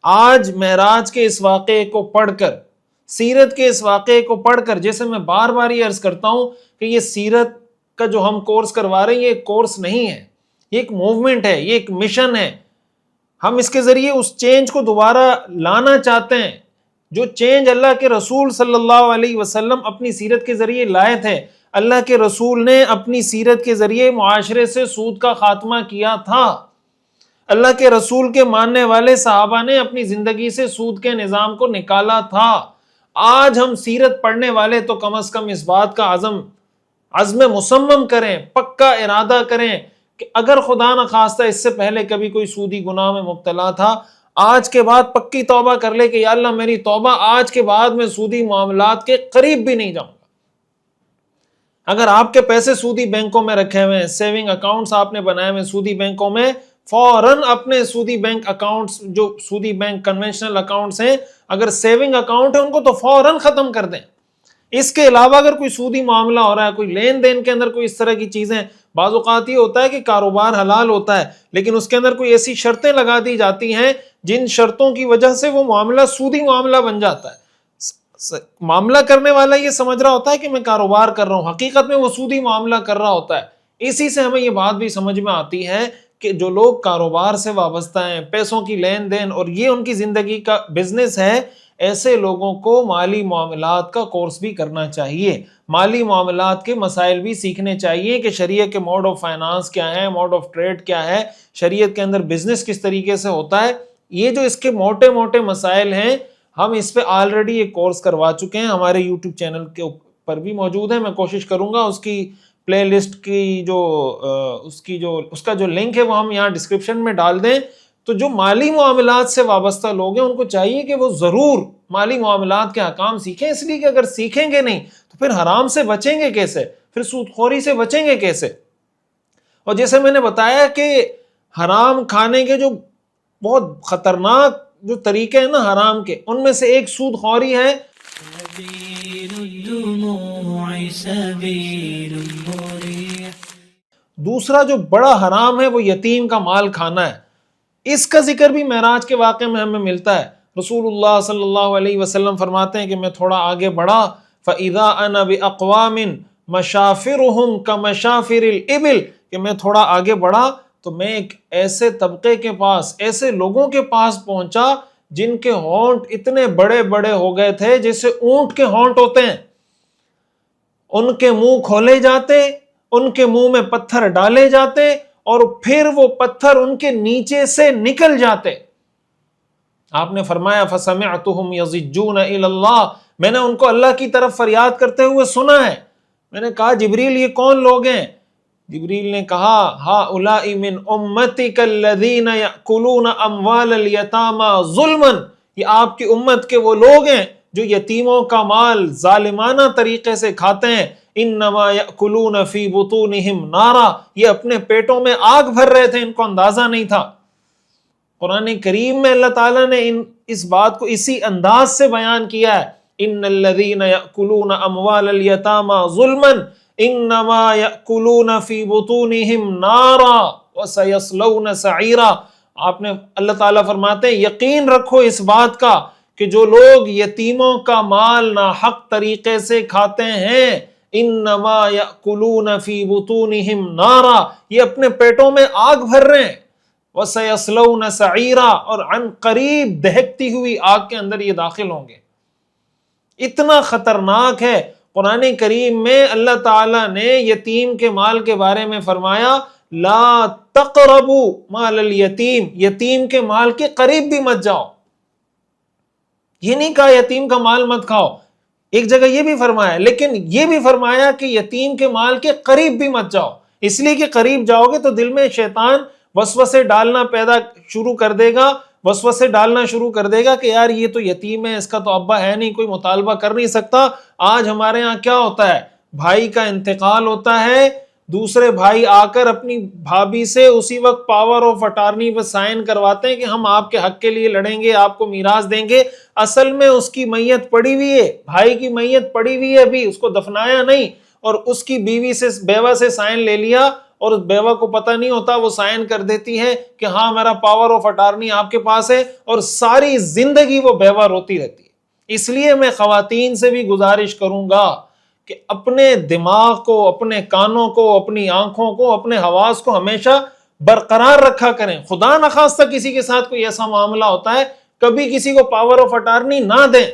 آج معراج کے اس واقعے کو پڑھ کر، سیرت کے اس واقعے کو پڑھ کر، جیسے میں بار بار یہ عرض کرتا ہوں کہ یہ سیرت کا جو ہم کورس کروا رہے ہیں یہ ایک کورس نہیں ہے، یہ ایک موومنٹ ہے، یہ ایک مشن ہے۔ ہم اس کے ذریعے اس چینج کو دوبارہ لانا چاہتے ہیں جو چینج اللہ کے رسول صلی اللہ علیہ وسلم اپنی سیرت کے ذریعے لائے تھے۔ اللہ کے رسول نے اپنی سیرت کے ذریعے معاشرے سے سود کا خاتمہ کیا تھا۔ اللہ کے رسول کے ماننے والے صحابہ نے اپنی زندگی سے سود کے نظام کو نکالا تھا۔ آج ہم سیرت پڑھنے والے تو کم از کم اس بات کا عزم مصمم کریں، پکا ارادہ کریں کہ اگر خدا نخواستہ اس سے پہلے کبھی کوئی سودی گناہ میں مبتلا تھا، آج کے بعد پکی توبہ کر لے کہ یا اللہ میری توبہ، آج کے بعد میں سودی معاملات کے قریب بھی نہیں جاؤں گا۔ اگر آپ کے پیسے سودی بینکوں میں رکھے ہوئے ہیں، سیونگ اکاؤنٹس آپ نے بنائے ہوئے سودی بینکوں میں، فوراً اپنے سودی بینک اکاؤنٹس، جو سودی بینک کنونشنل اکاؤنٹس ہیں، اگر سیونگ اکاؤنٹ ہے ان کو تو فوراً ختم کر دیں۔ اس کے علاوہ اگر کوئی سودی معاملہ ہو رہا ہے، کوئی لین دین کے اندر کوئی اس طرح کی چیزیں، بعض اوقات یہ ہوتا ہے کہ کاروبار حلال ہوتا ہے لیکن اس کے اندر کوئی ایسی شرطیں لگا دی جاتی ہیں جن شرطوں کی وجہ سے وہ معاملہ سودی معاملہ بن جاتا ہے۔ معاملہ کرنے والا یہ سمجھ رہا ہوتا ہے کہ میں کاروبار کر رہا ہوں، حقیقت میں وہ سودی معاملہ کر رہا ہوتا ہے۔ اسی سے ہمیں یہ بات بھی سمجھ میں آتی ہے کہ جو لوگ کاروبار سے وابستہ ہیں، پیسوں کی لین دین اور یہ ان کی زندگی کا بزنس ہے، ایسے لوگوں کو مالی معاملات کا کورس بھی کرنا چاہیے، مالی معاملات کے مسائل بھی سیکھنے چاہیے کہ شریعت کے موڈ آف فائنانس کیا ہے، موڈ آف ٹریڈ کیا ہے، شریعت کے اندر بزنس کس طریقے سے ہوتا ہے۔ یہ جو اس کے موٹے موٹے مسائل ہیں، ہم اس پہ آلریڈی ایک کورس کروا چکے ہیں، ہمارے یوٹیوب چینل کے اوپر بھی موجود ہے۔ میں کوشش کروں گا اس کی پلے لسٹ کی اس کا جو لنک ہے وہ ہم یہاں ڈسکرپشن میں ڈال دیں۔ تو جو مالی معاملات سے وابستہ لوگ ہیں ان کو چاہیے کہ وہ ضرور مالی معاملات کے احکام سیکھیں، اس لیے کہ اگر سیکھیں گے نہیں تو پھر حرام سے بچیں گے کیسے، پھر سود خوری سے بچیں گے کیسے۔ اور جیسے میں نے بتایا کہ حرام کھانے کے جو بہت خطرناک جو طریقے ہیں نا حرام کے، ان میں سے ایک سود خوری ہے۔ سبيل الدموع سبيل مريح۔ دوسرا جو بڑا حرام ہے وہ یتیم کا مال کھانا ہے۔ اس کا ذکر بھی معراج کے واقعے میں ہمیں ملتا ہے۔ رسول اللہ صلی اللہ علیہ وسلم فرماتے ہیں کہ میں تھوڑا آگے بڑھا، فَإِذَا أَنَا بِأَقْوَامٍ مَشَافِرُهُمْ كَمَشَافِرِ الْإِبِلِ، کہ میں تھوڑا آگے بڑھا تو میں ایک ایسے طبقے کے پاس، ایسے لوگوں کے پاس پہنچا جن کے ہونٹ اتنے بڑے بڑے ہو گئے تھے جیسے اونٹ کے ہونٹ ہوتے ہیں۔ ان کے منہ کھولے جاتے، ان کے منہ میں پتھر ڈالے جاتے اور پھر وہ پتھر ان کے نیچے سے نکل جاتے۔ آپ نے فرمایا فَسَمِعْتُهُمْ يَضِجُّونَ إِلَى اللَّهِ، میں نے ان کو اللہ کی طرف فریاد کرتے ہوئے سنا ہے۔ میں نے کہا جبریل یہ کون لوگ ہیں؟ جبریل نے کہا هَؤُلَاءِ مِنْ أُمَّتِكَ الَّذِينَ يَأْكُلُونَ أَمْوَالَ الْيَتَامَى ظُلْمًا، یہ آپ کی امت کے وہ لوگ ہیں جو یتیموں کا مال ظالمانہ طریقے سے کھاتے ہیں۔ انما یأکلون فی بطونہم نارا، یہ اپنے پیٹوں میں آگ بھر رہے تھے، ان کو اندازہ نہیں تھا۔ قرآن کریم میں اللہ تعالیٰ نے اس بات کو اسی انداز سے بیان کیا ہے، ان الذین یأکلون اموال الیتامی ظلما انما یأکلون فی بطونہم نارا وسیصلون سعیرا۔ آپ نے اللہ تعالیٰ فرماتے ہیں یقین رکھو اس بات کا کہ جو لوگ یتیموں کا مال ناحق طریقے سے کھاتے ہیں، انما یأکلون فی بطونہم نارا، یہ اپنے پیٹوں میں آگ بھر رہے ہیں، وسیصلون سعیرا، اور عن قریب دہکتی ہوئی آگ کے اندر یہ داخل ہوں گے۔ اتنا خطرناک ہے۔ قرآن کریم میں اللہ تعالیٰ نے یتیم کے مال کے بارے میں فرمایا لا تقربوا مال الیتیم، یتیم کے مال کے قریب بھی مت جاؤ۔ یہ نہیں کہا یتیم کا مال مت کھاؤ، ایک جگہ یہ بھی فرمایا، لیکن یہ بھی فرمایا کہ یتیم کے مال کے قریب بھی مت جاؤ، اس لیے کہ قریب جاؤ گے تو دل میں شیطان وسوسے ڈالنا شروع کر دے گا کہ یار یہ تو یتیم ہے، اس کا تو ابا ہے نہیں، کوئی مطالبہ کر نہیں سکتا۔ آج ہمارے ہاں کیا ہوتا ہے، بھائی کا انتقال ہوتا ہے، دوسرے بھائی آ کر اپنی بھابھی سے اسی وقت پاور آف اٹارنی پہ سائن کرواتے ہیں کہ ہم آپ کے حق کے لیے لڑیں گے، آپ کو میراث دیں گے. اصل میں اس کی میت پڑی ہوئی ہے، بھائی کی میت پڑی ہوئی ہے، ابھی اس کو دفنایا نہیں، اور اس کی بیوہ سے سائن لے لیا، اور اس بیوہ کو پتہ نہیں ہوتا، وہ سائن کر دیتی ہے کہ ہاں میرا پاور آف اٹارنی آپ کے پاس ہے، اور ساری زندگی وہ بیوہ روتی رہتی ہے. اس لیے میں خواتین سے بھی گزارش کروں گا کہ اپنے دماغ کو، اپنے کانوں کو، اپنی آنکھوں کو، اپنے حواس کو ہمیشہ برقرار رکھا کریں. خدا نخواستہ کسی کے ساتھ کوئی ایسا معاملہ ہوتا ہے، کبھی کسی کو پاور آف اٹارنی نہ دیں.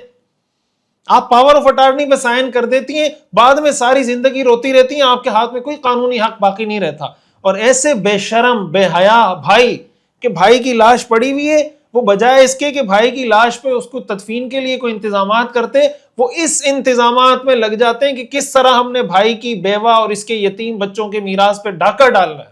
آپ پاور آف اٹارنی پہ سائن کر دیتی ہیں، بعد میں ساری زندگی روتی رہتی ہیں، آپ کے ہاتھ میں کوئی قانونی حق باقی نہیں رہتا. اور ایسے بے شرم بے حیا بھائی کہ بھائی کی لاش پڑی ہوئی ہے، وہ بجائے اس کے کہ بھائی کی لاش پہ اس کو تدفین کے لیے کوئی انتظامات کرتے، وہ اس انتظامات میں لگ جاتے ہیں کہ کس طرح ہم نے بھائی کی بیوہ اور اس کے یتیم بچوں کے میراث پہ ڈاکہ ڈالنا ہے.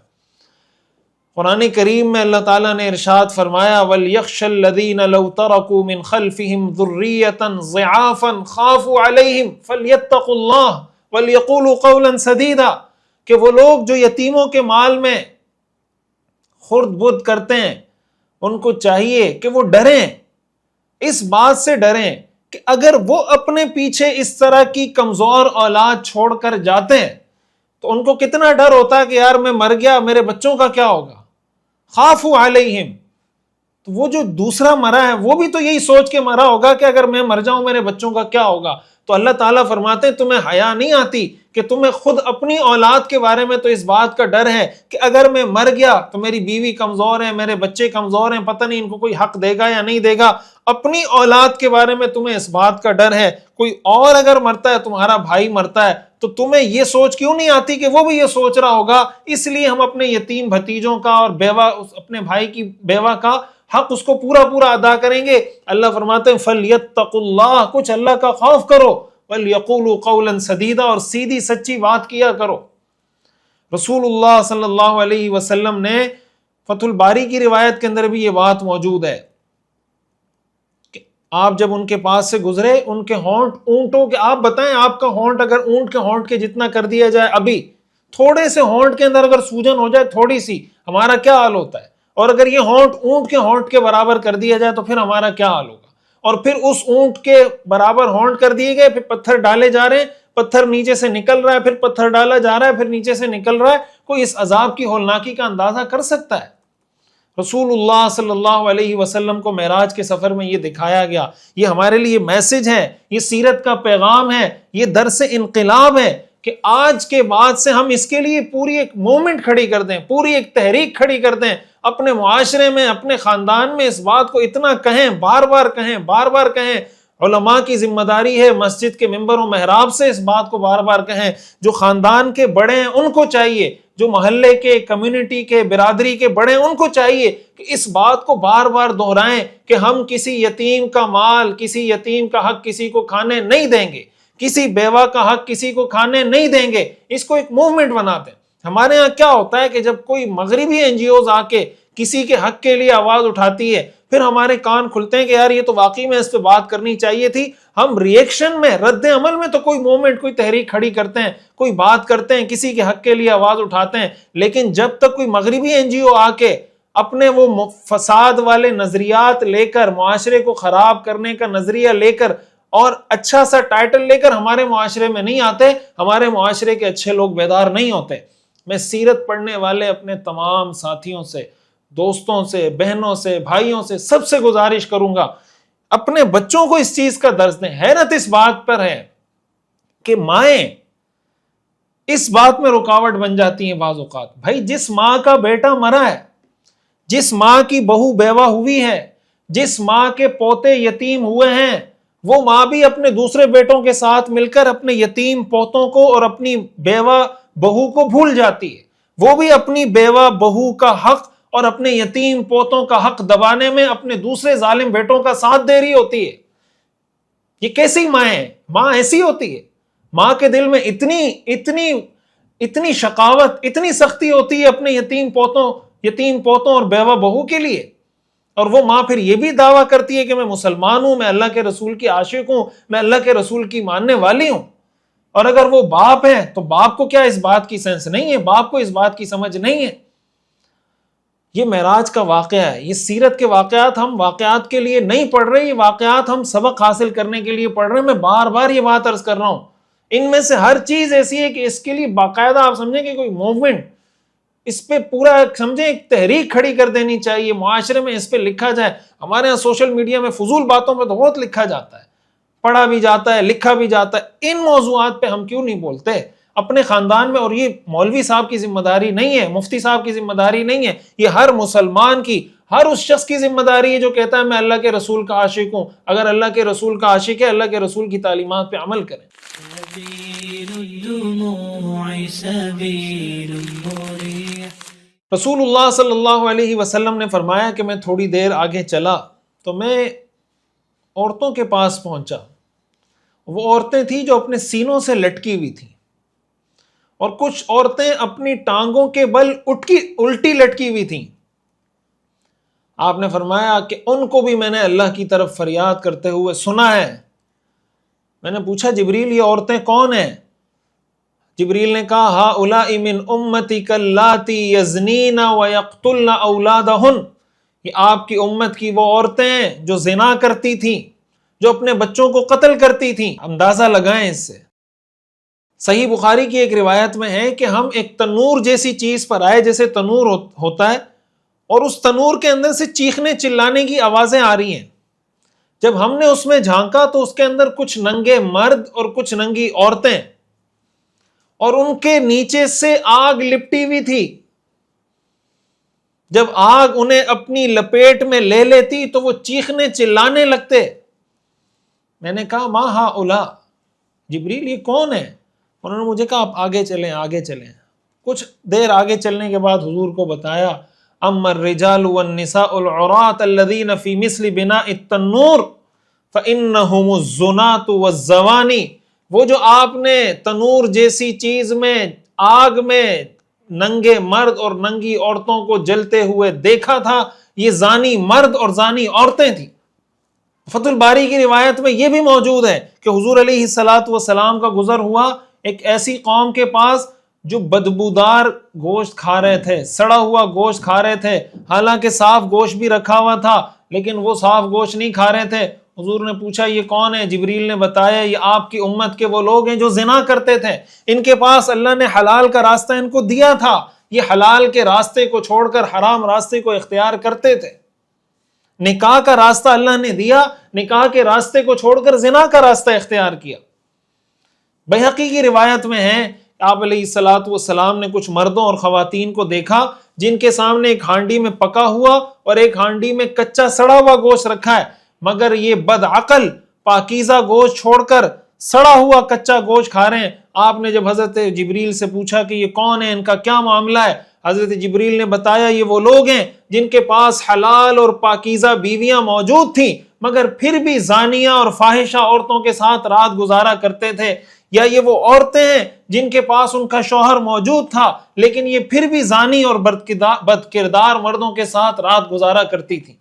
قرآن کریم میں اللہ تعالیٰ نے ارشاد فرمایا وَلْيَخْشَ الَّذِينَ لَوْ تَرَكُوا مِنْ خَلْفِهِمْ ذُرِّيَّةً ضِعَافًا خَافُوا عَلَيْهِمْ فَلْيَتَّقُوا اللَّهَ وَلْيَقُولُوا قَوْلًا سَدِيدًا، کہ وہ لوگ جو یتیموں کے مال میں خرد برد کرتے ہیں، ان کو چاہیے کہ وہ ڈریں، اس بات سے ڈریں کہ اگر وہ اپنے پیچھے اس طرح کی کمزور اولاد چھوڑ کر جاتے ہیں تو ان کو کتنا ڈر ہوتا ہے کہ یار میں مر گیا، میرے بچوں کا کیا ہوگا. خافوا علیہم، تو وہ جو دوسرا مرا ہے وہ بھی تو یہی سوچ کے مرا ہوگا کہ اگر میں مر جاؤں میرے بچوں کا کیا ہوگا. تو اللہ تعالیٰ فرماتے ہیں تمہیں حیا نہیں آتی کہ تمہیں خود اپنی اولاد کے بارے میں تو اس بات کا ڈر ہے کہ اگر میں مر گیا تو میری بیوی کمزور ہے، میرے بچے کمزور ہیں، پتہ نہیں ان کو کوئی حق دے گا یا نہیں دے گا. اپنی اولاد کے بارے میں تمہیں اس بات کا ڈر ہے. کوئی اور اگر مرتا ہے، تمہارا بھائی مرتا ہے، تو تمہیں یہ سوچ کیوں نہیں آتی کہ وہ بھی یہ سوچ رہا ہوگا. اس لیے ہم اپنے یتیم بھتیجوں کا اور بیوہ، اپنے بھائی کی بیوہ کا حق اس کو پورا پورا ادا کریں گے. اللہ فرماتے ہیں فَلْيَتَّقُوا اللَّهَ، کچھ اللہ کا خوف کرو، وَلْيَقُولُوا قَوْلًا سَدِيدًا، اور سیدھی سچی بات کیا کرو. رسول اللہ صلی اللہ علیہ وسلم نے فتح الباری کی روایت کے اندر بھی یہ بات موجود ہے کہ آپ جب ان کے پاس سے گزرے، ان کے ہونٹ اونٹوں کے، آپ بتائیں آپ کا ہونٹ اگر اونٹ کے ہونٹ کے جتنا کر دیا جائے، ابھی تھوڑے سے ہونٹ کے اندر اگر سوجن ہو جائے تھوڑی سی، ہمارا کیا حال ہوتا ہے. اور اگر یہ ہونٹ اونٹ کے ہونٹ کے برابر کر دیا جائے تو پھر ہمارا کیا حال ہوگا. اور پھر اس اونٹ کے برابر ہونٹ کر دیے گئے، پھر پتھر ڈالے جا رہے ہیں، پتھر نیچے سے نکل رہا ہے، پھر پتھر ڈالا جا رہا ہے، پھر نیچے سے نکل رہا ہے. کوئی اس عذاب کی ہولناکی کا اندازہ کر سکتا ہے؟ رسول اللہ صلی اللہ علیہ وسلم کو معراج کے سفر میں یہ دکھایا گیا. یہ ہمارے لیے میسج ہے، یہ سیرت کا پیغام ہے، یہ درس انقلاب ہے کہ آج کے بعد سے ہم اس کے لیے پوری ایک مومنٹ کھڑی کر دیں، پوری ایک تحریک کھڑی کر دیں. اپنے معاشرے میں، اپنے خاندان میں اس بات کو اتنا کہیں، بار بار کہیں، بار بار کہیں. علماء کی ذمہ داری ہے مسجد کے ممبر و محراب سے اس بات کو بار بار کہیں. جو خاندان کے بڑے ہیں ان کو چاہیے، جو محلے کے، کمیونٹی کے، برادری کے بڑے ہیں ان کو چاہیے کہ اس بات کو بار بار دہرائیں کہ ہم کسی یتیم کا مال، کسی یتیم کا حق کسی کو کھانے نہیں دیں گے، کسی بیوہ کا حق کسی کو کھانے نہیں دیں گے. اس کو ایک موومنٹ بناتے ہیں. ہمارے ہاں کیا ہوتا ہے کہ جب کوئی مغربی این جی اوز آ کے کسی کے حق کے لیے آواز اٹھاتی ہے، پھر ہمارے کان کھلتے ہیں کہ یار یہ تو واقعی میں اس پہ بات کرنی چاہیے تھی. ہم ری ایکشن میں، رد عمل میں تو کوئی موومنٹ، کوئی تحریک کھڑی کرتے ہیں، کوئی بات کرتے ہیں، کسی کے حق کے لیے آواز اٹھاتے ہیں. لیکن جب تک کوئی مغربی این جی او آ کے اپنے وہ فساد والے نظریات لے کر، معاشرے کو خراب کرنے کا نظریہ لے کر اور اچھا سا ٹائٹل لے کر ہمارے معاشرے میں نہیں آتے، ہمارے معاشرے کے اچھے لوگ بیدار نہیں ہوتے. میں سیرت پڑھنے والے اپنے تمام ساتھیوں سے، دوستوں سے، بہنوں سے، بھائیوں سے، سب سے گزارش کروں گا اپنے بچوں کو اس چیز کا درس دیں. حیرت اس بات پر ہے کہ مائیں اس بات میں رکاوٹ بن جاتی ہیں بعض اوقات. بھائی جس ماں کا بیٹا مرا ہے، جس ماں کی بہو بیوہ ہوئی ہے، جس ماں کے پوتے یتیم ہوئے ہیں، وہ ماں بھی اپنے دوسرے بیٹوں کے ساتھ مل کر اپنے یتیم پوتوں کو اور اپنی بیوہ بہو کو بھول جاتی ہے. وہ بھی اپنی بیوہ بہو کا حق اور اپنے یتیم پوتوں کا حق دبانے میں اپنے دوسرے ظالم بیٹوں کا ساتھ دے رہی ہوتی ہے. یہ کیسی ماں ہے؟ ماں ایسی ہوتی ہے. ماں کے دل میں اتنی شقاوت، اتنی سختی ہوتی ہے اپنے یتیم پوتوں اور بیوہ بہو کے لیے. اور وہ ماں پھر یہ بھی دعویٰ کرتی ہے کہ میں مسلمان ہوں، میں اللہ کے رسول کی عاشق ہوں، میں اللہ کے رسول کی ماننے والی ہوں. اور اگر وہ باپ ہیں تو باپ کو کیا اس بات کی سینس نہیں ہے؟ باپ کو اس بات کی سمجھ نہیں ہے؟ یہ معراج کا واقعہ ہے، یہ سیرت کے واقعات ہم واقعات کے لیے نہیں پڑھ رہے، یہ واقعات ہم سبق حاصل کرنے کے لیے پڑھ رہے ہیں۔ میں بار بار یہ بات عرض کر رہا ہوں، ان میں سے ہر چیز ایسی ہے کہ اس کے لیے باقاعدہ آپ سمجھیں کہ کوئی موومنٹ، اس پہ پورا سمجھیں ایک تحریک کھڑی کر دینی چاہیے، معاشرے میں اس پہ لکھا جائے۔ ہمارے ہاں سوشل میڈیا میں فضول باتوں پہ تو بہت لکھا جاتا ہے، پڑھا بھی جاتا ہے، لکھا بھی جاتا ہے، ان موضوعات پہ ہم کیوں نہیں بولتے اپنے خاندان میں؟ اور یہ مولوی صاحب کی ذمہ داری نہیں ہے، مفتی صاحب کی ذمہ داری نہیں ہے، یہ ہر مسلمان کی، ہر اس شخص کی ذمہ داری ہے جو کہتا ہے میں اللہ کے رسول کا عاشق ہوں۔ اگر اللہ کے رسول کا عاشق ہے، اللہ کے رسول کی تعلیمات پہ عمل کریں۔ سبيل الدموع سبيل مريح۔ رسول اللہ صلی اللہ علیہ وسلم نے فرمایا کہ میں تھوڑی دیر آگے چلا تو میں عورتوں کے پاس پہنچا۔ وہ عورتیں تھیں جو اپنے سینوں سے لٹکی ہوئی تھیں، اور کچھ عورتیں اپنی ٹانگوں کے بل الٹی لٹکی ہوئی تھیں۔ آپ نے فرمایا کہ ان کو بھی میں نے اللہ کی طرف فریاد کرتے ہوئے سنا ہے۔ میں نے پوچھا جبریل یہ عورتیں کون ہیں؟ جبریل نے کہا ہؤلاء من امتک اللاتی یزنین ویقتلن اولادہن، یہ آپ کی امت کی وہ عورتیں ہیں جو زنا کرتی تھیں، جو اپنے بچوں کو قتل کرتی تھیں۔ اندازہ لگائیں اس سے۔ صحیح بخاری کی ایک روایت میں ہے کہ ہم ایک تنور جیسی چیز پر آئے، جیسے تنور ہوتا ہے، اور اس تنور کے اندر سے چیخنے چلانے کی آوازیں آ رہی ہیں۔ جب ہم نے اس میں جھانکا تو اس کے اندر کچھ ننگے مرد اور کچھ ننگی عورتیں، اور ان کے نیچے سے آگ لپٹی ہوئی تھی۔ جب آگ انہیں اپنی لپیٹ میں لے لیتی تو وہ چیخنے چلانے لگتے۔ میں نے کہا ما ہؤلاء، جبریل یہ کون ہے؟ انہوں نے مجھے کہا آپ آگے چلیں، آگے چلیں۔ کچھ دیر آگے چلنے کے بعد حضور کو بتایا اما الرجال والنساء العراة الذين في مثل بناء التنور فانهم الزنات والزواني، وہ جو آپ نے تنور جیسی چیز میں، آگ میں ننگے مرد اور ننگی عورتوں کو جلتے ہوئے دیکھا تھا، یہ زانی مرد اور زانی عورتیں تھیں۔ فتح الباری کی روایت میں یہ بھی موجود ہے کہ حضور علیہ السلام کا گزر ہوا ایک ایسی قوم کے پاس جو بدبودار گوشت کھا رہے تھے، سڑا ہوا گوشت کھا رہے تھے، حالانکہ صاف گوشت بھی رکھا ہوا تھا لیکن وہ صاف گوشت نہیں کھا رہے تھے۔ حضور نے پوچھا یہ کون ہے؟ جبریل نے بتایا یہ آپ کی امت کے وہ لوگ ہیں جو زنا کرتے تھے، ان کے پاس اللہ نے حلال کا راستہ ان کو دیا تھا، یہ حلال کے راستے کو چھوڑ کر حرام راستے کو اختیار کرتے تھے۔ نکاح کا راستہ اللہ نے دیا، نکاح کے راستے کو چھوڑ کر زنا کا راستہ اختیار کیا۔ بہقی کی روایت میں ہے آپ علیہ السلام نے کچھ مردوں اور خواتین کو دیکھا جن کے سامنے ایک ہانڈی میں پکا ہوا اور ایک ہانڈی میں کچا سڑا ہوا گوشت رکھا ہے، مگر یہ بد عقل پاکیزہ گوشت چھوڑ کر سڑا ہوا کچا گوشت کھا رہے ہیں۔ آپ نے جب حضرت جبریل سے پوچھا کہ یہ کون ہے، ان کا کیا معاملہ ہے، حضرت جبریل نے بتایا یہ وہ لوگ ہیں جن کے پاس حلال اور پاکیزہ بیویاں موجود تھیں مگر پھر بھی زانیہ اور فاحشہ عورتوں کے ساتھ رات گزارا کرتے تھے، یا یہ وہ عورتیں ہیں جن کے پاس ان کا شوہر موجود تھا لیکن یہ پھر بھی زانی اور بد کردار مردوں کے ساتھ رات گزارا کرتی تھی۔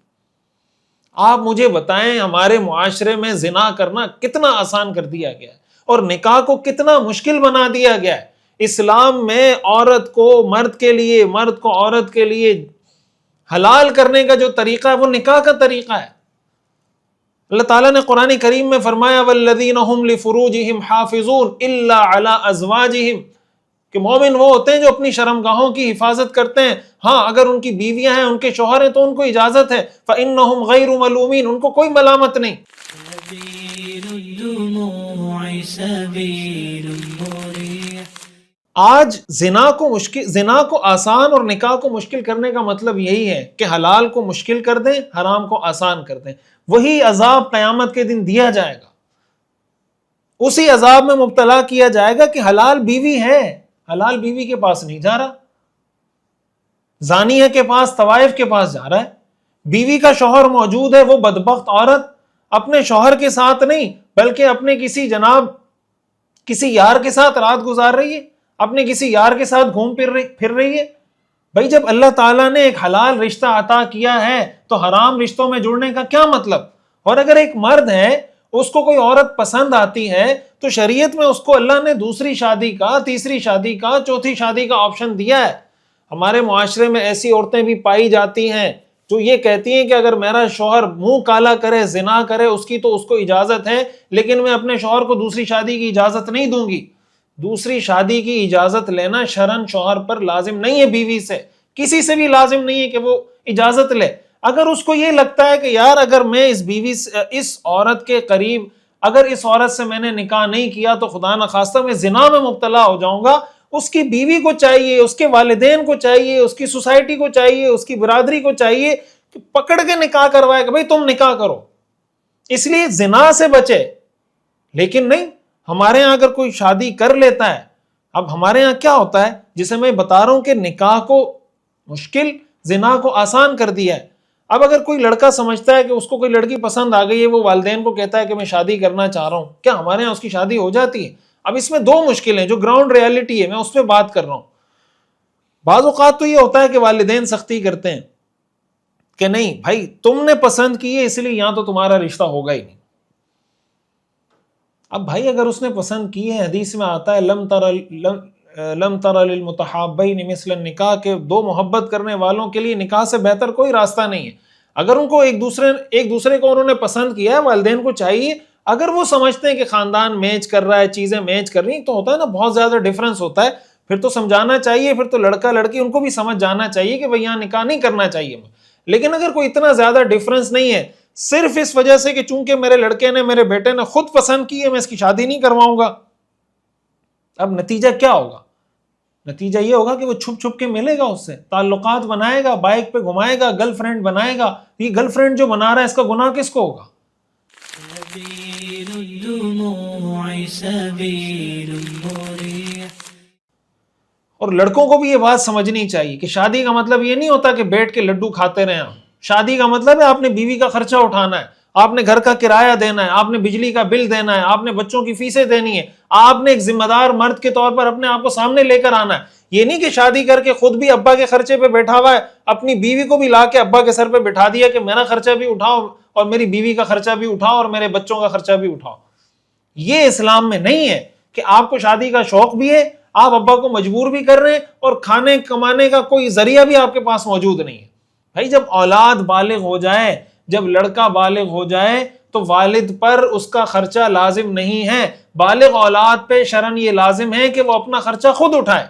آپ مجھے بتائیں ہمارے معاشرے میں زنا کرنا کتنا آسان کر دیا گیا ہے اور نکاح کو کتنا مشکل بنا دیا گیا ہے۔ اسلام میں عورت کو مرد کے لیے، مرد کو عورت کے لیے حلال کرنے کا جو طریقہ ہے وہ نکاح کا طریقہ ہے۔ اللہ تعالیٰ نے قرآن کریم میں فرمایا والذین هم لفروجہم حافظون الا علی ازواجہم، کہ مومن وہ ہوتے ہیں جو اپنی شرمگاہوں کی حفاظت کرتے ہیں، ہاں اگر ان کی بیویاں ہیں، ان کے شوہر ہیں تو ان کو اجازت ہے، فإنہم غیر ملومین، ان کو کوئی ملامت نہیں۔ سبيل الدموع سبيل مريح۔ آج زنا کو آسان اور نکاح کو مشکل کرنے کا مطلب یہی ہے کہ حلال کو مشکل کر دیں، حرام کو آسان کر دیں۔ وہی عذاب قیامت کے دن دیا جائے گا، اسی عذاب میں مبتلا کیا جائے گا کہ حلال بیوی ہے، حلال بیوی کے پاس نہیں جا رہا، زانیہ کے پاس، طوائف کے پاس جا رہا ہے۔ بیوی کا شوہر موجود ہے، وہ بدبخت عورت اپنے شوہر کے ساتھ نہیں بلکہ اپنے کسی یار کے ساتھ رات گزار رہی ہے، اپنے کسی یار کے ساتھ گھوم پھر رہی ہے۔ بھائی جب اللہ تعالیٰ نے ایک حلال رشتہ عطا کیا ہے تو حرام رشتوں میں جڑنے کا کیا مطلب؟ اور اگر ایک مرد ہے اس کو کوئی عورت پسند آتی ہے تو شریعت میں اس کو اللہ نے دوسری شادی کا، تیسری شادی کا، چوتھی شادی کا آپشن دیا ہے۔ ہمارے معاشرے میں ایسی عورتیں بھی پائی جاتی ہیں جو یہ کہتی ہیں کہ اگر میرا شوہر منہ کالا کرے، زنا کرے، اس کی تو اس کو اجازت ہے، لیکن میں اپنے شوہر کو دوسری شادی کی اجازت نہیں دوں گی۔ دوسری شادی کی اجازت لینا شرعاً شوہر پر لازم نہیں ہے، بیوی سے، کسی سے بھی لازم نہیں ہے کہ وہ اجازت لے۔ اگر اس کو یہ لگتا ہے کہ یار اگر میں اس بیوی سے، اس عورت کے قریب، اگر اس عورت سے میں نے نکاح نہیں کیا تو خدا نخواستہ میں زنا میں مبتلا ہو جاؤں گا، اس کی بیوی کو چاہیے، اس کے والدین کو چاہیے، اس کی سوسائٹی کو چاہیے، اس کی برادری کو چاہیے کہ پکڑ کے نکاح کروائے کہ بھئی تم نکاح کرو، اس لیے زنا سے بچے۔ لیکن نہیں، ہمارے ہاں اگر کوئی شادی کر لیتا ہے، اب ہمارے ہاں کیا ہوتا ہے، جسے میں بتا رہا ہوں کہ نکاح کو مشکل، زنا کو آسان کر دیا ہے۔ اب اگر کوئی لڑکا سمجھتا ہے کہ اس کو کوئی لڑکی پسند آ گئی ہے، وہ والدین کو کہتا ہے کہ میں شادی کرنا چاہ رہا ہوں، کیا ہمارے ہاں اس کی شادی ہو جاتی ہے؟ اب اس میں دو مشکلیں جو گراؤنڈ ریالٹی ہے، میں اس پہ بات کر رہا ہوں۔ بعض اوقات تو یہ ہوتا ہے کہ والدین سختی کرتے ہیں کہ نہیں بھائی تم نے پسند کی ہے، اس لیے یہاں تو تمہارا رشتہ ہوگا ہی نہیں۔ اب بھائی اگر اس نے پسند کی ہے، حدیث میں آتا ہے لم تر للمتحابین مثل النکاح، کہ دو محبت کرنے والوں کے لیے نکاح سے بہتر کوئی راستہ نہیں ہے۔ اگر ان کو ایک دوسرے کو انہوں نے پسند کیا ہے، والدین کو چاہیے، اگر وہ سمجھتے ہیں کہ خاندان میچ کر رہا ہے، چیزیں میچ کر رہی ہیں، تو ہوتا ہے نا بہت زیادہ ڈیفرنس ہوتا ہے، پھر تو سمجھانا چاہیے، پھر تو لڑکا لڑکی ان کو بھی سمجھ جانا چاہیے کہ بھئی یہاں نکاح نہیں کرنا چاہیے۔ لیکن اگر کوئی اتنا زیادہ ڈیفرنس نہیں ہے، صرف اس وجہ سے کہ چونکہ میرے لڑکے نے، میرے بیٹے نے خود پسند کی ہے، میں اس کی شادی نہیں کرواؤں گا، اب نتیجہ کیا ہوگا؟ نتیجہ یہ ہوگا کہ وہ چھپ چھپ کے ملے گا، اس سے تعلقات بنائے گا، بائک پہ گھمائے گا، گرل فرینڈ بنائے گا۔ یہ گرل فرینڈ جو بنا رہا ہے، اس کا گناہ کس کو ہوگا؟ سبيل الدموع سبيل مريح۔ اور لڑکوں کو بھی یہ بات سمجھنی چاہیے کہ شادی کا مطلب یہ نہیں ہوتا کہ بیٹھ کے لڈو کھاتے رہیں آپ۔ شادی کا مطلب ہے آپ نے بیوی کا خرچہ اٹھانا ہے، آپ نے گھر کا کرایہ دینا ہے، آپ نے بجلی کا بل دینا ہے، آپ نے بچوں کی فیسیں دینی ہے، آپ نے ایک ذمہ دار مرد کے طور پر اپنے آپ کو سامنے لے کر آنا ہے۔ یہ نہیں کہ شادی کر کے خود بھی ابا کے خرچے پہ بیٹھا ہوا ہے، اپنی بیوی کو بھی لا کے ابا کے سر پہ بٹھا دیا کہ میرا خرچہ بھی اٹھاؤ اور میری بیوی کا خرچہ بھی اٹھاؤ اور میرے بچوں کا خرچہ بھی اٹھاؤ۔ یہ اسلام میں نہیں ہے کہ آپ کو شادی کا شوق بھی ہے، آپ ابا کو مجبور بھی کر رہے ہیں، اور کھانے کمانے کا کوئی ذریعہ بھی آپ کے پاس موجود نہیں ہے۔ بھائی جب اولاد بالغ ہو جائے، جب لڑکا بالغ ہو جائے تو والد پر اس کا خرچہ لازم نہیں ہے، بالغ اولاد پہ شرعاً یہ لازم ہے کہ وہ اپنا خرچہ خود اٹھائے۔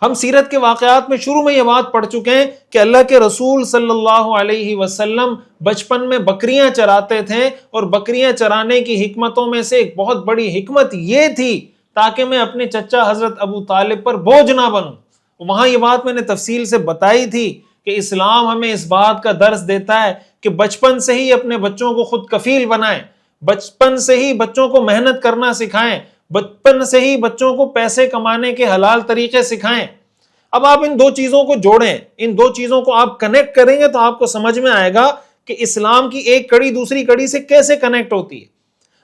ہم سیرت کے واقعات میں شروع میں یہ بات پڑھ چکے ہیں کہ اللہ کے رسول صلی اللہ علیہ وسلم بچپن میں بکریاں چراتے تھے، اور بکریاں چرانے کی حکمتوں میں سے ایک بہت بڑی حکمت یہ تھی تاکہ میں اپنے چچا حضرت ابو طالب پر بوجھ نہ بنوں۔ وہاں یہ بات میں نے تفصیل سے بتائی تھی کہ اسلام ہمیں اس بات کا درس دیتا ہے کہ بچپن سے ہی اپنے بچوں کو خود کفیل بنائیں، بچپن سے ہی بچوں کو محنت کرنا سکھائیں، بچپن سے ہی بچوں کو پیسے کمانے کے حلال طریقے سکھائیں۔ اب آپ ان دو چیزوں کو جوڑیں، ان دو چیزوں کو آپ کنیکٹ کریں گے تو آپ کو سمجھ میں آئے گا کہ اسلام کی ایک کڑی دوسری کڑی سے کیسے کنیکٹ ہوتی ہے۔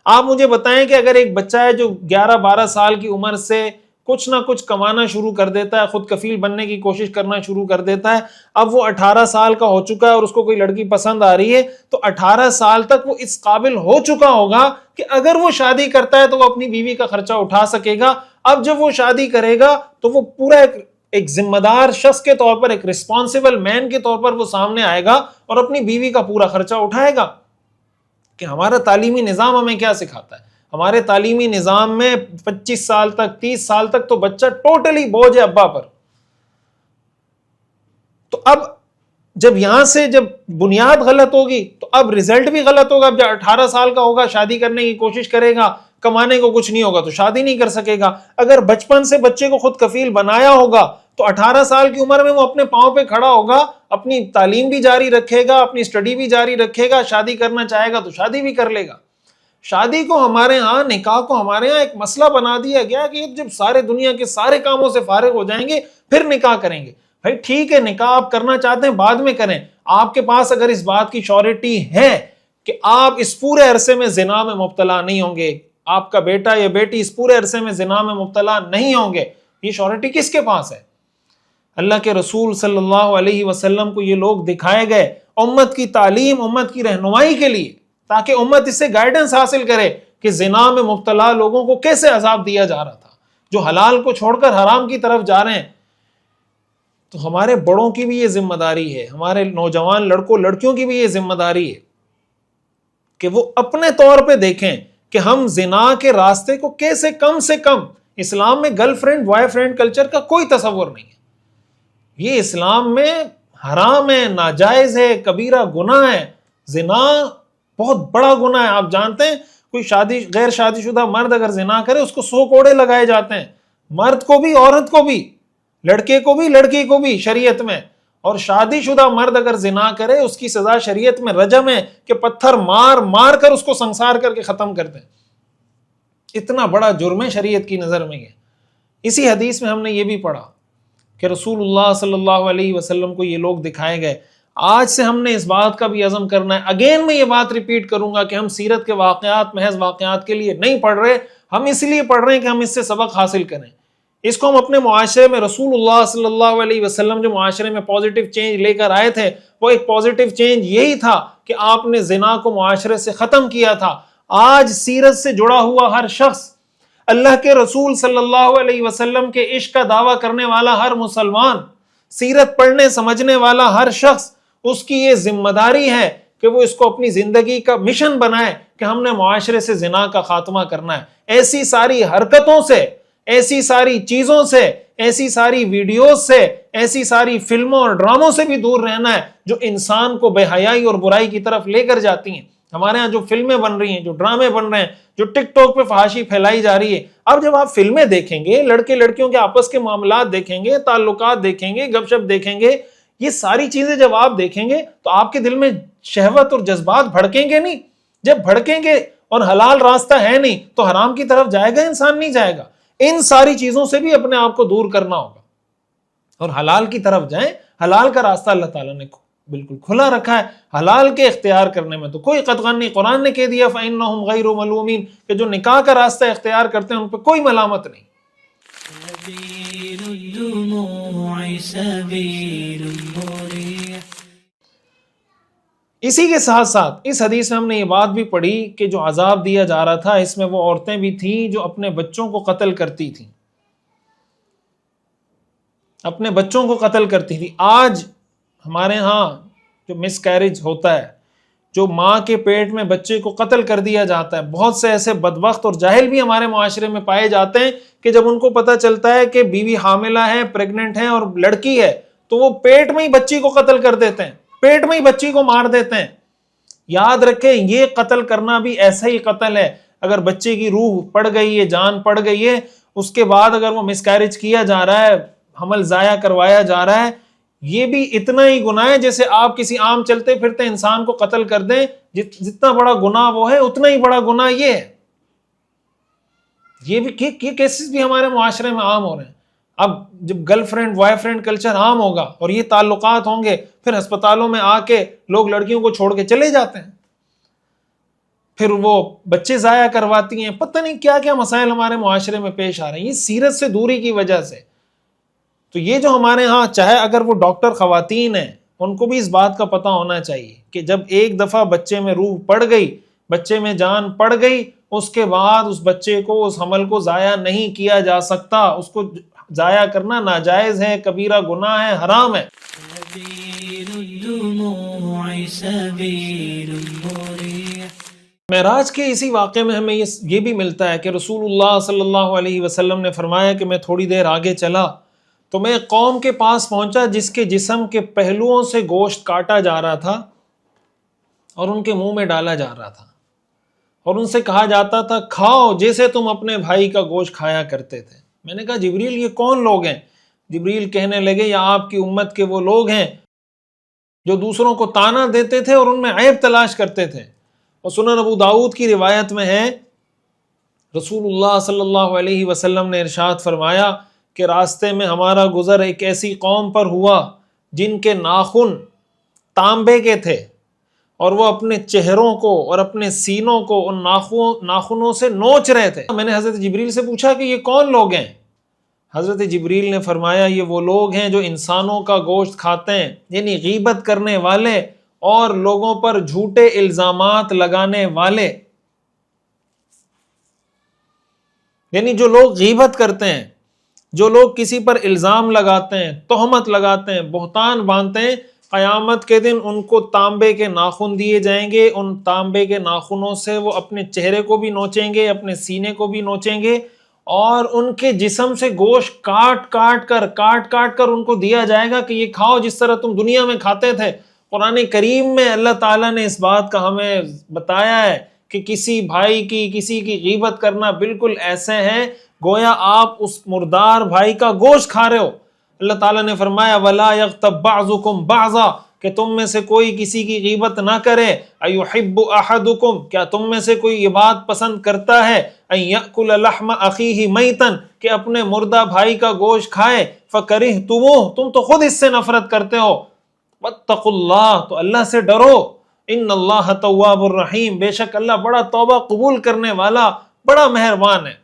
آپ مجھے بتائیں کہ اگر ایک بچہ ہے جو 11-12 سال کی عمر سے کچھ نہ کچھ کمانا شروع کر دیتا ہے، خود کفیل بننے کی کوشش کرنا شروع کر دیتا ہے، اب وہ 18 سال کا ہو چکا ہے اور اس کو کوئی لڑکی پسند آ رہی ہے، تو 18 سال تک وہ اس قابل ہو چکا ہوگا کہ اگر وہ شادی کرتا ہے تو وہ اپنی بیوی کا خرچہ اٹھا سکے گا۔ اب جب وہ شادی کرے گا تو وہ پورا ایک ذمہ دار شخص کے طور پر، ایک ریسپانسبل مین کے طور پر وہ سامنے آئے گا اور اپنی بیوی کا پورا خرچہ اٹھائے گا۔ کہ ہمارا تعلیمی نظام ہمیں کیا سکھاتا ہے؟ ہمارے تعلیمی نظام میں 25 سال تک، 30 سال تک تو بچہ ٹوٹلی بوجھ ہے ابا پر۔ تو اب جب یہاں سے جب بنیاد غلط ہوگی تو اب رزلٹ بھی غلط ہوگا۔ اب جب 18 سال کا ہوگا، شادی کرنے کی کوشش کرے گا، کمانے کو کچھ نہیں ہوگا تو شادی نہیں کر سکے گا۔ اگر بچپن سے بچے کو خود کفیل بنایا ہوگا تو 18 سال کی عمر میں وہ اپنے پاؤں پہ کھڑا ہوگا، اپنی تعلیم بھی جاری رکھے گا، اپنی اسٹڈی بھی جاری رکھے گا، شادی کرنا چاہے گا تو شادی بھی کر لے گا۔ شادی کو ہمارے ہاں، نکاح کو ہمارے ہاں ایک مسئلہ بنا دیا گیا کہ جب سارے دنیا کے سارے کاموں سے فارغ ہو جائیں گے پھر نکاح کریں گے۔ بھائی ٹھیک ہے، نکاح آپ کرنا چاہتے ہیں بعد میں کریں، آپ کے پاس اگر اس بات کی شیورٹی ہے کہ آپ اس پورے عرصے میں زنا میں مبتلا نہیں ہوں گے، آپ کا بیٹا یا بیٹی اس پورے عرصے میں زنا میں مبتلا نہیں ہوں گے، یہ شیورٹی کس کے پاس ہے؟ اللہ کے رسول صلی اللہ علیہ وسلم کو یہ لوگ دکھائے گئے امت کی تعلیم، امت کی رہنمائی کے لیے، تاکہ امت اس سے گائیڈنس حاصل کرے کہ زنا میں مبتلا لوگوں کو کیسے عذاب دیا جا رہا تھا، جو حلال کو چھوڑ کر حرام کی طرف جا رہے ہیں۔ تو ہمارے بڑوں کی بھی یہ ذمہ داری ہے، ہمارے نوجوان لڑکوں لڑکیوں کی بھی یہ ذمہ داری ہے کہ وہ اپنے طور پہ دیکھیں کہ ہم زنا کے راستے کو کیسے کم سے کم، اسلام میں girl friend boy friend culture کا کوئی تصور نہیں ہے، یہ اسلام میں حرام ہے، ناجائز ہے، کبیرہ گناہ ہے۔ زنا بہت بڑا گناہ ہے، آپ جانتے ہیں کوئی غیر شادی شدہ مرد اگر زنا کرے اس کو 100 کوڑے لگائے جاتے ہیں، مرد کو بھی عورت کو بھی، لڑکے کو بھی لڑکی کو بھی شریعت میں، اور شادی شدہ مرد اگر زنا کرے اس کی سزا شریعت میں رجم ہے کہ پتھر مار مار کر اس کو سنسار کر کے ختم کرتے ہیں۔ اتنا بڑا جرم ہے شریعت کی نظر میں یہ۔ اسی حدیث میں ہم نے یہ بھی پڑھا کہ رسول اللہ صلی اللہ علیہ وسلم کو یہ لوگ دکھائے گئے۔ آج سے ہم نے اس بات کا بھی عزم کرنا ہے، اگین میں یہ بات ریپیٹ کروں گا کہ ہم سیرت کے واقعات محض واقعات کے لیے نہیں پڑھ رہے، ہم اس لیے پڑھ رہے ہیں کہ ہم اس سے سبق حاصل کریں، اس کو ہم اپنے معاشرے میں، رسول اللہ صلی اللہ علیہ وسلم جو معاشرے میں پازیٹیو چینج لے کر آئے تھے، وہ ایک پازیٹیو چینج یہی تھا کہ آپ نے زنا کو معاشرے سے ختم کیا تھا۔ آج سیرت سے جڑا ہوا ہر شخص، اللہ کے رسول صلی اللہ علیہ وسلم کے عشق کا دعویٰ کرنے والا ہر مسلمان، سیرت پڑھنے سمجھنے والا ہر شخص، اس کی یہ ذمہ داری ہے کہ وہ اس کو اپنی زندگی کا مشن بنائے کہ ہم نے معاشرے سے زنا کا خاتمہ کرنا ہے۔ ایسی ساری حرکتوں سے، ایسی ساری چیزوں سے، ایسی ساری ویڈیوز سے، ایسی ساری فلموں اور ڈراموں سے بھی دور رہنا ہے جو انسان کو بے حیائی اور برائی کی طرف لے کر جاتی ہیں۔ ہمارے ہاں جو فلمیں بن رہی ہیں، جو ڈرامے بن رہے ہیں، جو ٹک ٹاک پہ فحاشی پھیلائی جا رہی ہے، اب جب آپ فلمیں دیکھیں گے، لڑکے لڑکیوں کے آپس کے معاملات دیکھیں گے، تعلقات دیکھیں گے، گپ شپ دیکھیں گے، یہ ساری چیزیں جب آپ دیکھیں گے تو آپ کے دل میں شہوت اور جذبات بھڑکیں گے نہیں؟ جب بھڑکیں گے اور حلال راستہ ہے نہیں تو حرام کی طرف جائے گا انسان؟ نہیں جائے گا۔ ان ساری چیزوں سے بھی اپنے آپ کو دور کرنا ہوگا اور حلال کی طرف جائیں۔ حلال کا راستہ اللہ تعالیٰ نے بالکل کھلا رکھا ہے، حلال کے اختیار کرنے میں تو کوئی قطغن نہیں۔ قرآن نے کہہ دیا فَإِنَّهُمْ غَيْرُ مَلُومِينَ کہ جو نکاح کا راستہ اختیار کرتے ہیں ان پہ کوئی ملامت نہیں۔ سبيل الدموع سبيل مريح۔ اسی کے ساتھ ساتھ اس حدیث میں ہم نے یہ بات بھی پڑھی کہ جو عذاب دیا جا رہا تھا اس میں وہ عورتیں بھی تھیں جو اپنے بچوں کو قتل کرتی تھیں، اپنے بچوں کو قتل کرتی تھی۔ آج ہمارے ہاں جو مس کیریج ہوتا ہے، جو ماں کے پیٹ میں بچے کو قتل کر دیا جاتا ہے، بہت سے ایسے بدبخت اور جاہل بھی ہمارے معاشرے میں پائے جاتے ہیں کہ جب ان کو پتہ چلتا ہے کہ بیوی حاملہ ہے، پریگننٹ ہے اور لڑکی ہے تو وہ پیٹ میں ہی بچی کو قتل کر دیتے ہیں، پیٹ میں ہی بچی کو مار دیتے ہیں۔ یاد رکھیں یہ قتل کرنا بھی ایسا ہی قتل ہے۔ اگر بچے کی روح پڑ گئی ہے، جان پڑ گئی ہے، اس کے بعد اگر وہ مس کیریج کیا جا رہا ہے، حمل ضائع کروایا جا رہا ہے، یہ بھی اتنا ہی گناہ ہے جیسے آپ کسی عام چلتے پھرتے انسان کو قتل کر دیں۔ جتنا بڑا گناہ وہ ہے اتنا ہی بڑا گناہ یہ ہے۔ یہ کیسز بھی ہمارے معاشرے میں عام ہو رہے ہیں۔ اب جب girl friend boy friend culture عام ہوگا اور یہ تعلقات ہوں گے، پھر ہسپتالوں میں آ کے لوگ لڑکیوں کو چھوڑ کے چلے جاتے ہیں، پھر وہ بچے ضائع کرواتی ہیں، پتہ نہیں کیا کیا مسائل ہمارے معاشرے میں پیش آ رہے ہیں، یہ سیرت سے دوری کی وجہ سے۔ تو یہ جو ہمارے ہاں، چاہے اگر وہ ڈاکٹر خواتین ہیں، ان کو بھی اس بات کا پتہ ہونا چاہیے کہ جب ایک دفعہ بچے میں روح پڑ گئی، بچے میں جان پڑ گئی، اس کے بعد اس بچے کو، اس حمل کو ضائع نہیں کیا جا سکتا۔ اس کو ضائع کرنا ناجائز ہے، کبیرہ گناہ ہے، حرام ہے۔ سبيل الدموع سبيل مريح۔ معراج کے اسی واقعے میں ہمیں یہ بھی ملتا ہے کہ رسول اللہ صلی اللہ علیہ وسلم نے فرمایا کہ میں تھوڑی دیر آگے چلا تو میں ایک قوم کے پاس پہنچا جس کے جسم کے پہلوؤں سے گوشت کاٹا جا رہا تھا اور ان کے منہ میں ڈالا جا رہا تھا، اور ان سے کہا جاتا تھا کھاؤ جیسے تم اپنے بھائی کا گوشت کھایا کرتے تھے۔ میں نے کہا جبریل یہ کون لوگ ہیں؟ جبریل کہنے لگے یہ آپ کی امت کے وہ لوگ ہیں جو دوسروں کو طعنہ دیتے تھے اور ان میں عیب تلاش کرتے تھے۔ اور سنن ابو داؤد کی روایت میں ہے رسول اللہ صلی اللہ علیہ وسلم نے ارشاد فرمایا کہ راستے میں ہمارا گزر ایک ایسی قوم پر ہوا جن کے ناخن تانبے کے تھے اور وہ اپنے چہروں کو اور اپنے سینوں کو ان ناخنوں سے نوچ رہے تھے۔ میں نے حضرت جبریل سے پوچھا کہ یہ کون لوگ ہیں؟ حضرت جبریل نے فرمایا یہ وہ لوگ ہیں جو انسانوں کا گوشت کھاتے ہیں، یعنی غیبت کرنے والے اور لوگوں پر جھوٹے الزامات لگانے والے، یعنی جو لوگ غیبت کرتے ہیں، جو لوگ کسی پر الزام لگاتے ہیں، تہمت لگاتے ہیں، بہتان باندھتے ہیں، قیامت کے دن ان کو تانبے کے ناخن دیے جائیں گے. ان تانبے کے ناخنوں سے وہ اپنے چہرے کو بھی نوچیں گے، اپنے سینے کو بھی نوچیں گے، اور ان کے جسم سے گوشت کاٹ کاٹ کر ان کو دیا جائے گا کہ یہ کھاؤ جس طرح تم دنیا میں کھاتے تھے. قرآن کریم میں اللہ تعالیٰ نے اس بات کا ہمیں بتایا ہے کہ کسی بھائی کی، کسی کی غیبت کرنا بالکل ایسے ہے گویا آپ اس مردار بھائی کا گوشت کھا رہے ہو. اللہ تعالیٰ نے فرمایا وَلَا يَغْتَبْ بَعْضُكُمْ بَعْضًا، کہ تم میں سے کوئی کسی کی غیبت نہ کرے. أَيُحِبُّ أَحَدُكُمْ، کیا تم میں سے کوئی یہ بات پسند کرتا ہے أَن يَأْكُلَ لَحْمَ أَخِيهِ مَيْتًا، کہ اپنے مردہ بھائی کا گوشت کھائے. فَكَرِهْتُمُوهُ، تم تو خود اس سے نفرت کرتے ہو. وَاتَّقُوا اللَّهَ، تو اللہ سے ڈرو. إِنَّ اللَّهَ تَوَّابٌ رَحِيمٌ، بے شک اللہ بڑا توبہ قبول کرنے والا، بڑا مہربان ہے.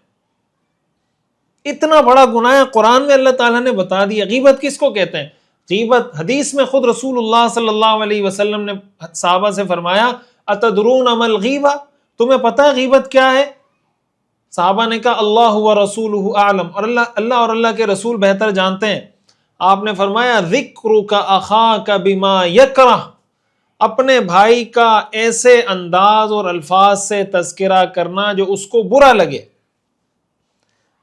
اتنا بڑا گناہ ہے، قرآن میں اللہ تعالیٰ نے بتا دیا. غیبت کس کو کہتے ہیں؟ غیبت حدیث میں خود رسول اللہ صلی اللہ علیہ وسلم نے صحابہ سے فرمایا اتدرون ما الغیبہ، تمہیں پتہ ہے غیبت کیا ہے؟ صحابہ نے کہا اللہ ورسولہ اعلم، اور اللہ اور اللہ کے رسول بہتر جانتے ہیں. آپ نے فرمایا ذکرک اخاک بما یکرہ، اپنے بھائی کا ایسے انداز اور الفاظ سے تذکرہ کرنا جو اس کو برا لگے.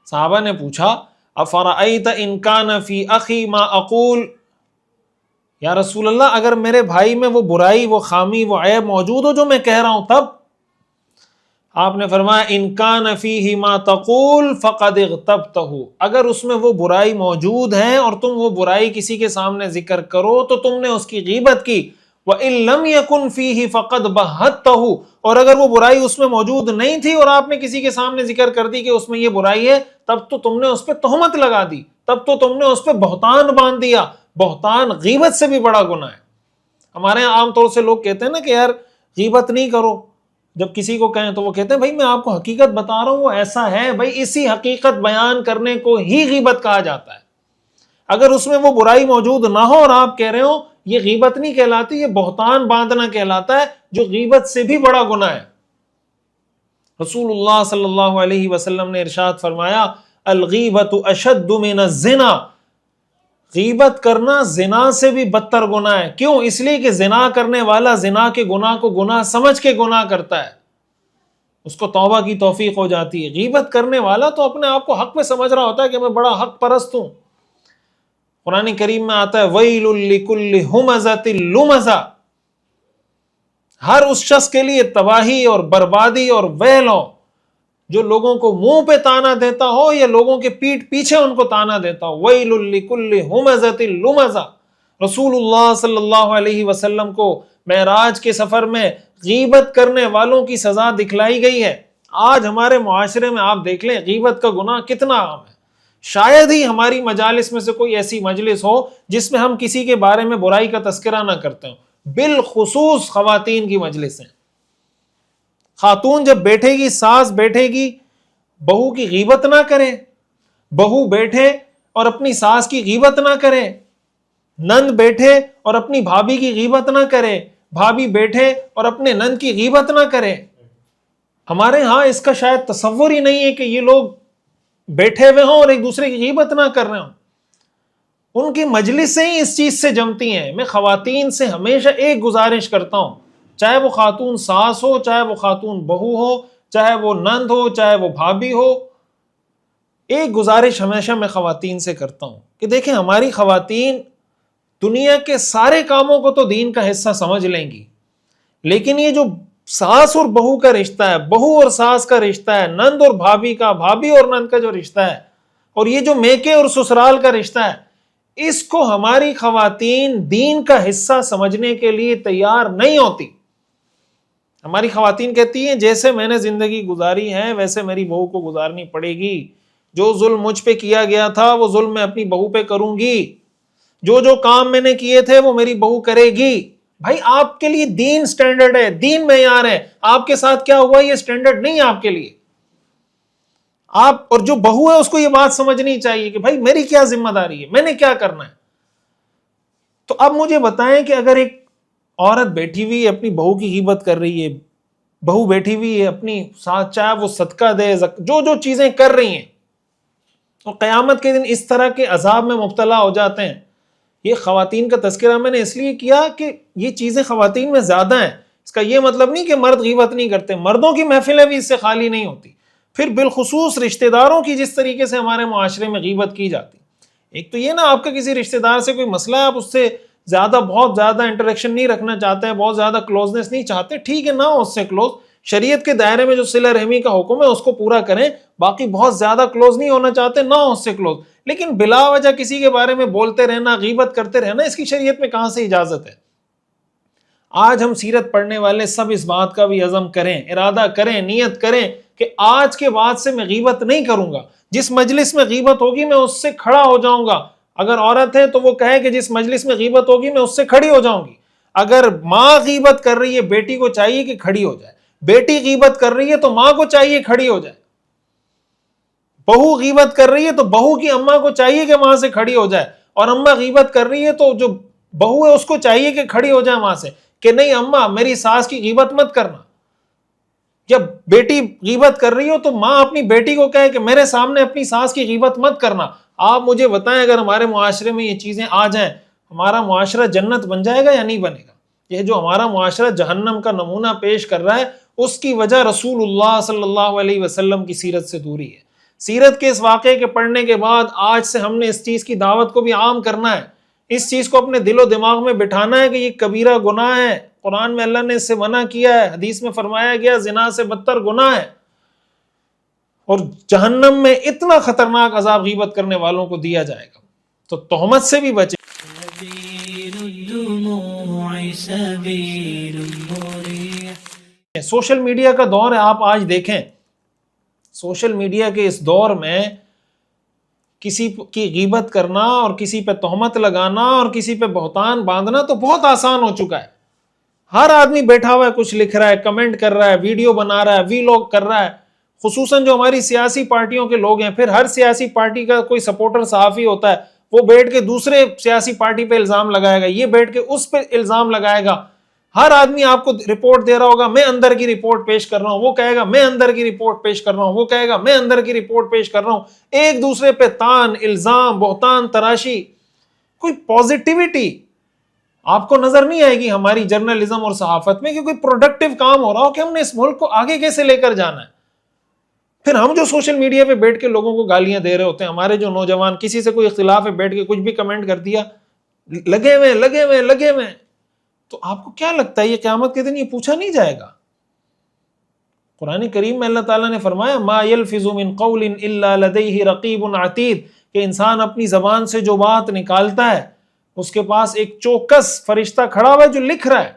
صحابہ نے پوچھا افرأیت ان کان فی اخی ما اقول، یا رسول اللہ اگر میرے بھائی میں وہ برائی، وہ خامی، وہ عیب موجود ہو جو میں کہہ رہا ہوں تب؟ آپ نے فرمایا ان کان فیہ ما تقول فقد اغتبتہ، اگر اس میں وہ برائی موجود ہے اور تم وہ برائی کسی کے سامنے ذکر کرو تو تم نے اس کی غیبت کی. وَإِن لَمْ يَكُنْ فِيهِ فَقَدْ بَهَّتَّهُ، اور اگر وہ برائی اس میں موجود نہیں تھی اور آپ نے کسی کے سامنے ذکر کر دی کہ اس میں یہ برائی ہے، تب تو تم نے اس پہ تہمت لگا دی، تب تو تم نے اس پہ بہتان باندھ دیا. بہتان غیبت سے بھی بڑا گناہ ہے. ہمارے یہاں عام طور سے لوگ کہتے ہیں نا کہ یار غیبت نہیں کرو، جب کسی کو کہیں تو وہ کہتے ہیں بھائی میں آپ کو حقیقت بتا رہا ہوں وہ ایسا ہے. بھائی اسی حقیقت بیان کرنے کو ہی غیبت کہا جاتا ہے. اگر اس میں وہ برائی موجود نہ ہو اور آپ کہہ رہے ہو، یہ غیبت نہیں کہلاتی، یہ بہتان باندھنا کہلاتا ہے، جو غیبت سے بھی بڑا گناہ ہے. رسول اللہ صلی اللہ علیہ وسلم نے ارشاد فرمایا الغیبت اشد من الزنا، غیبت کرنا زنا سے بھی بدتر گناہ ہے. کیوں؟ اس لیے کہ زنا کرنے والا زنا کے گناہ کو گناہ سمجھ کے گناہ کرتا ہے، اس کو توبہ کی توفیق ہو جاتی ہے. غیبت کرنے والا تو اپنے آپ کو حق میں سمجھ رہا ہوتا ہے کہ میں بڑا حق پرست ہوں. قرآن کریم میں آتا ہے ویل لکل ہمزۃ لمزہ، ہر اس شخص کے لیے تباہی اور بربادی اور ویل ہو جو لوگوں کو منہ پہ تانا دیتا ہو یا لوگوں کے پیٹھ پیچھے ان کو تانا دیتا ہو. ویل لکل ہمزۃ لمزہ. رسول اللہ صلی اللہ علیہ وسلم کو معراج کے سفر میں غیبت کرنے والوں کی سزا دکھلائی گئی ہے. آج ہمارے معاشرے میں آپ دیکھ لیں غیبت کا گناہ کتنا عام ہے. شاید ہی ہماری مجالس میں سے کوئی ایسی مجلس ہو جس میں ہم کسی کے بارے میں برائی کا تذکرہ نہ کرتے ہوں، بالخصوص خواتین کی مجلسیں. خاتون جب بیٹھے گی، ساس بیٹھے گی، بہو کی غیبت نہ کرے، بہو بیٹھے اور اپنی ساس کی غیبت نہ کرے، نند بیٹھے اور اپنی بھابھی کی غیبت نہ کرے، بھابھی بیٹھے اور اپنے نند کی غیبت نہ کرے. ہمارے ہاں اس کا شاید تصور ہی نہیں ہے کہ یہ لوگ بیٹھے ہوئے ہوں اور ایک دوسرے کی غیبت نہ کر رہے ہوں. ان کی مجلسیں ہی اس چیز سے جمتی ہیں. میں خواتین سے ہمیشہ ایک گزارش کرتا ہوں، چاہے وہ خاتون ساس ہو، چاہے وہ خاتون بہو ہو، چاہے وہ نند ہو، چاہے وہ بھابھی ہو، ایک گزارش ہمیشہ میں خواتین سے کرتا ہوں کہ دیکھیں ہماری خواتین دنیا کے سارے کاموں کو تو دین کا حصہ سمجھ لیں گی، لیکن یہ جو ساس اور بہو کا رشتہ ہے، بہو اور ساس کا رشتہ ہے، نند اور بھابھی کا، بھابھی اور نند کا جو رشتہ ہے، اور یہ جو میکے اور سسرال کا رشتہ ہے، اس کو ہماری خواتین دین کا حصہ سمجھنے کے لیے تیار نہیں ہوتی. ہماری خواتین کہتی ہیں جیسے میں نے زندگی گزاری ہے ویسے میری بہو کو گزارنی پڑے گی، جو ظلم مجھ پہ کیا گیا تھا وہ ظلم میں اپنی بہو پہ کروں گی، جو جو کام میں نے کیے تھے وہ میری بہو کرے گی. بھائی آپ کے لیے دین سٹینڈرڈ ہے، دین معیار ہے، آپ کے ساتھ کیا ہوا یہ سٹینڈرڈ نہیں ہے آپ کے لیے. آپ اور جو بہو ہے اس کو یہ بات سمجھنی چاہیے کہ بھائی میری کیا ذمہ داری ہے، میں نے کیا کرنا ہے. تو اب مجھے بتائیں کہ اگر ایک عورت بیٹھی ہوئی ہے اپنی بہو کی غیبت کر رہی ہے، بہو بیٹھی ہوئی ہے اپنی ساتھ، چاہے وہ صدقہ دے، جو چیزیں کر رہی ہیں، اور قیامت کے دن اس طرح کے عذاب میں مبتلا ہو جاتے ہیں. یہ خواتین کا تذکرہ میں نے اس لیے کیا کہ یہ چیزیں خواتین میں زیادہ ہیں. اس کا یہ مطلب نہیں کہ مرد غیبت نہیں کرتے، مردوں کی محفلیں بھی اس سے خالی نہیں ہوتی. پھر بالخصوص رشتہ داروں کی جس طریقے سے ہمارے معاشرے میں غیبت کی جاتی. ایک تو یہ نا، آپ کا کسی رشتہ دار سے کوئی مسئلہ ہے، آپ اس سے بہت زیادہ انٹریکشن نہیں رکھنا چاہتے ہیں، بہت زیادہ کلوزنس نہیں چاہتے، ٹھیک ہے، نہ ہو اس سے کلوز. شریعت کے دائرے میں جو صلہ رحمی کا حکم ہے اس کو پورا کریں. باقی بہت زیادہ کلوز نہیں ہونا چاہتے، نہ ہو اس سے کلوز. لیکن بلا وجہ کسی کے بارے میں بولتے رہنا، غیبت کرتے رہنا، اس کی شریعت میں کہاں سے اجازت ہے؟ آج ہم سیرت پڑھنے والے سب اس بات کا بھی عزم کریں، ارادہ کریں، نیت کریں کہ آج کے بعد سے میں غیبت نہیں کروں گا. جس مجلس میں غیبت ہوگی میں اس سے کھڑا ہو جاؤں گا. اگر عورت ہے تو وہ کہے کہ جس مجلس میں غیبت ہوگی میں اس سے کھڑی ہو جاؤں گی. اگر ماں غیبت کر رہی ہے، بیٹی کو چاہیے کہ کھڑی ہو جائے. بیٹی غیبت کر رہی ہے تو ماں کو چاہیے کھڑی ہو جائے. بہو غیبت کر رہی ہے تو بہو کی اماں کو چاہیے کہ وہاں سے کھڑی ہو جائے. اور اماں غیبت کر رہی ہے تو جو بہو ہے اس کو چاہیے کہ کھڑی ہو جائے وہاں سے، کہ نہیں اماں میری ساس کی غیبت مت کرنا. جب بیٹی غیبت کر رہی ہو تو ماں اپنی بیٹی کو کہے کہ میرے سامنے اپنی ساس کی غیبت مت کرنا. آپ مجھے بتائیں اگر ہمارے معاشرے میں یہ چیزیں آ جائیں، ہمارا معاشرہ جنت بن جائے گا یا نہیں بنے گا؟ یہ جو ہمارا معاشرہ جہنم کا نمونہ پیش کر رہا ہے، اس کی وجہ رسول اللہ صلی اللہ علیہ وسلم کی سیرت سے دوری ہے. سیرت کے اس واقعے کے پڑھنے کے بعد آج سے ہم نے اس چیز کی دعوت کو بھی عام کرنا ہے. اس چیز کو اپنے دل و دماغ میں بٹھانا ہے کہ یہ کبیرہ گناہ ہے. قرآن میں اللہ نے اس سے منع کیا ہے، حدیث میں فرمایا گیا زنا سے بدتر گناہ ہے. اور جہنم میں اتنا خطرناک عذاب غیبت کرنے والوں کو دیا جائے گا. تو تہمت سے بھی بچیں. سوشل میڈیا کا دور ہے. آپ آج دیکھیں سوشل میڈیا کے اس دور میں کسی کی غیبت کرنا اور کسی پہ تہمت لگانا اور کسی پہ بہتان باندھنا تو بہت آسان ہو چکا ہے. ہر آدمی بیٹھا ہوا ہے، کچھ لکھ رہا ہے، کمنٹ کر رہا ہے، ویڈیو بنا رہا ہے، ویلاگ کر رہا ہے. خصوصاً جو ہماری سیاسی پارٹیوں کے لوگ ہیں، پھر ہر سیاسی پارٹی کا کوئی سپورٹر صحافی ہوتا ہے، وہ بیٹھ کے دوسرے سیاسی پارٹی پہ الزام لگائے گا، یہ بیٹھ کے اس پہ الزام لگائے گا. ہر آدمی آپ کو رپورٹ دے رہا ہوگا، میں اندر کی رپورٹ پیش کر رہا ہوں، وہ کہے گا میں اندر کی رپورٹ پیش کر رہا ہوں، وہ کہے گا میں اندر کی رپورٹ پیش کر رہا ہوں. ایک دوسرے پہ تان، الزام، بہتان تراشی. کوئی پازیٹیوٹی آپ کو نظر نہیں آئے گی ہماری جرنلزم اور صحافت میں کہ کوئی پروڈکٹیو کام ہو رہا ہو کہ ہم نے اس ملک کو آگے کیسے لے کر جانا ہے. پھر ہم جو سوشل میڈیا پہ بیٹھ کے لوگوں کو گالیاں دے رہے ہوتے ہیں، ہمارے جو نوجوان کسی سے کوئی اختلاف ہے بیٹھ کے کچھ بھی کمنٹ کر دیا، لگے ہوئے. تو آپ کو کیا لگتا ہے یہ قیامت کے دن یہ پوچھا نہیں جائے گا؟ قرآن کریم میں اللہ تعالیٰ نے فرمایا ما یلفظ من قول الا لدیہ رقیب عتید، کہ انسان اپنی زبان سے جو بات نکالتا ہے اس کے پاس ایک چوکس فرشتہ کھڑا ہوا ہے جو لکھ رہا ہے.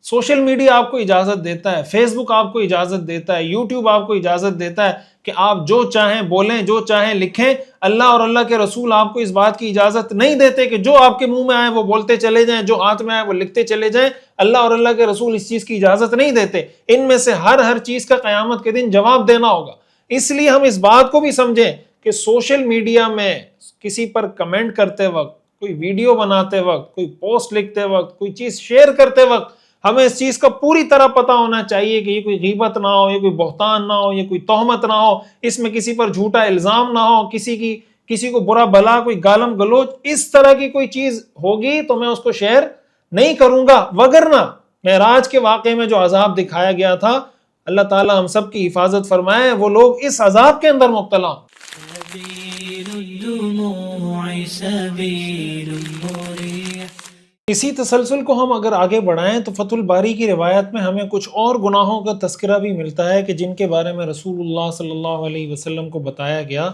سوشل میڈیا آپ کو اجازت دیتا ہے، فیس بک آپ کو اجازت دیتا ہے، یوٹیوب آپ کو اجازت دیتا ہے کہ آپ جو چاہیں بولیں، جو چاہیں لکھیں. اللہ اور اللہ کے رسول آپ کو اس بات کی اجازت نہیں دیتے کہ جو آپ کے منہ میں آئے وہ بولتے چلے جائیں، جو ہاتھ میں آئے وہ لکھتے چلے جائیں. اللہ اور اللہ کے رسول اس چیز کی اجازت نہیں دیتے. ان میں سے ہر چیز کا قیامت کے دن جواب دینا ہوگا. اس لیے ہم اس بات کو بھی سمجھیں کہ سوشل میڈیا میں کسی پر کمنٹ کرتے وقت، کوئی ویڈیو بناتے وقت، کوئی پوسٹ لکھتے وقت، کوئی چیز شیئر کرتے وقت ہمیں اس چیز کا پوری طرح پتا ہونا چاہیے کہ یہ کوئی غیبت نہ ہو، یہ کوئی بہتان نہ ہو، یہ کوئی تہمت نہ ہو، اس میں کسی پر جھوٹا الزام نہ ہو، کسی کو برا بلا، کوئی گالم گلوچ، اس طرح کی کوئی چیز ہوگی تو میں اس کو شیئر نہیں کروں گا. وگرنہ معراج کے واقعے میں جو عذاب دکھایا گیا تھا، اللہ تعالی ہم سب کی حفاظت فرمائے، وہ لوگ اس عذاب کے اندر مبتلا ہوں. اسی تسلسل کو ہم اگر آگے بڑھائیں تو فتح الباری کی روایت میں ہمیں کچھ اور گناہوں کا تذکرہ بھی ملتا ہے کہ جن کے بارے میں رسول اللہ صلی اللہ علیہ وسلم کو بتایا گیا.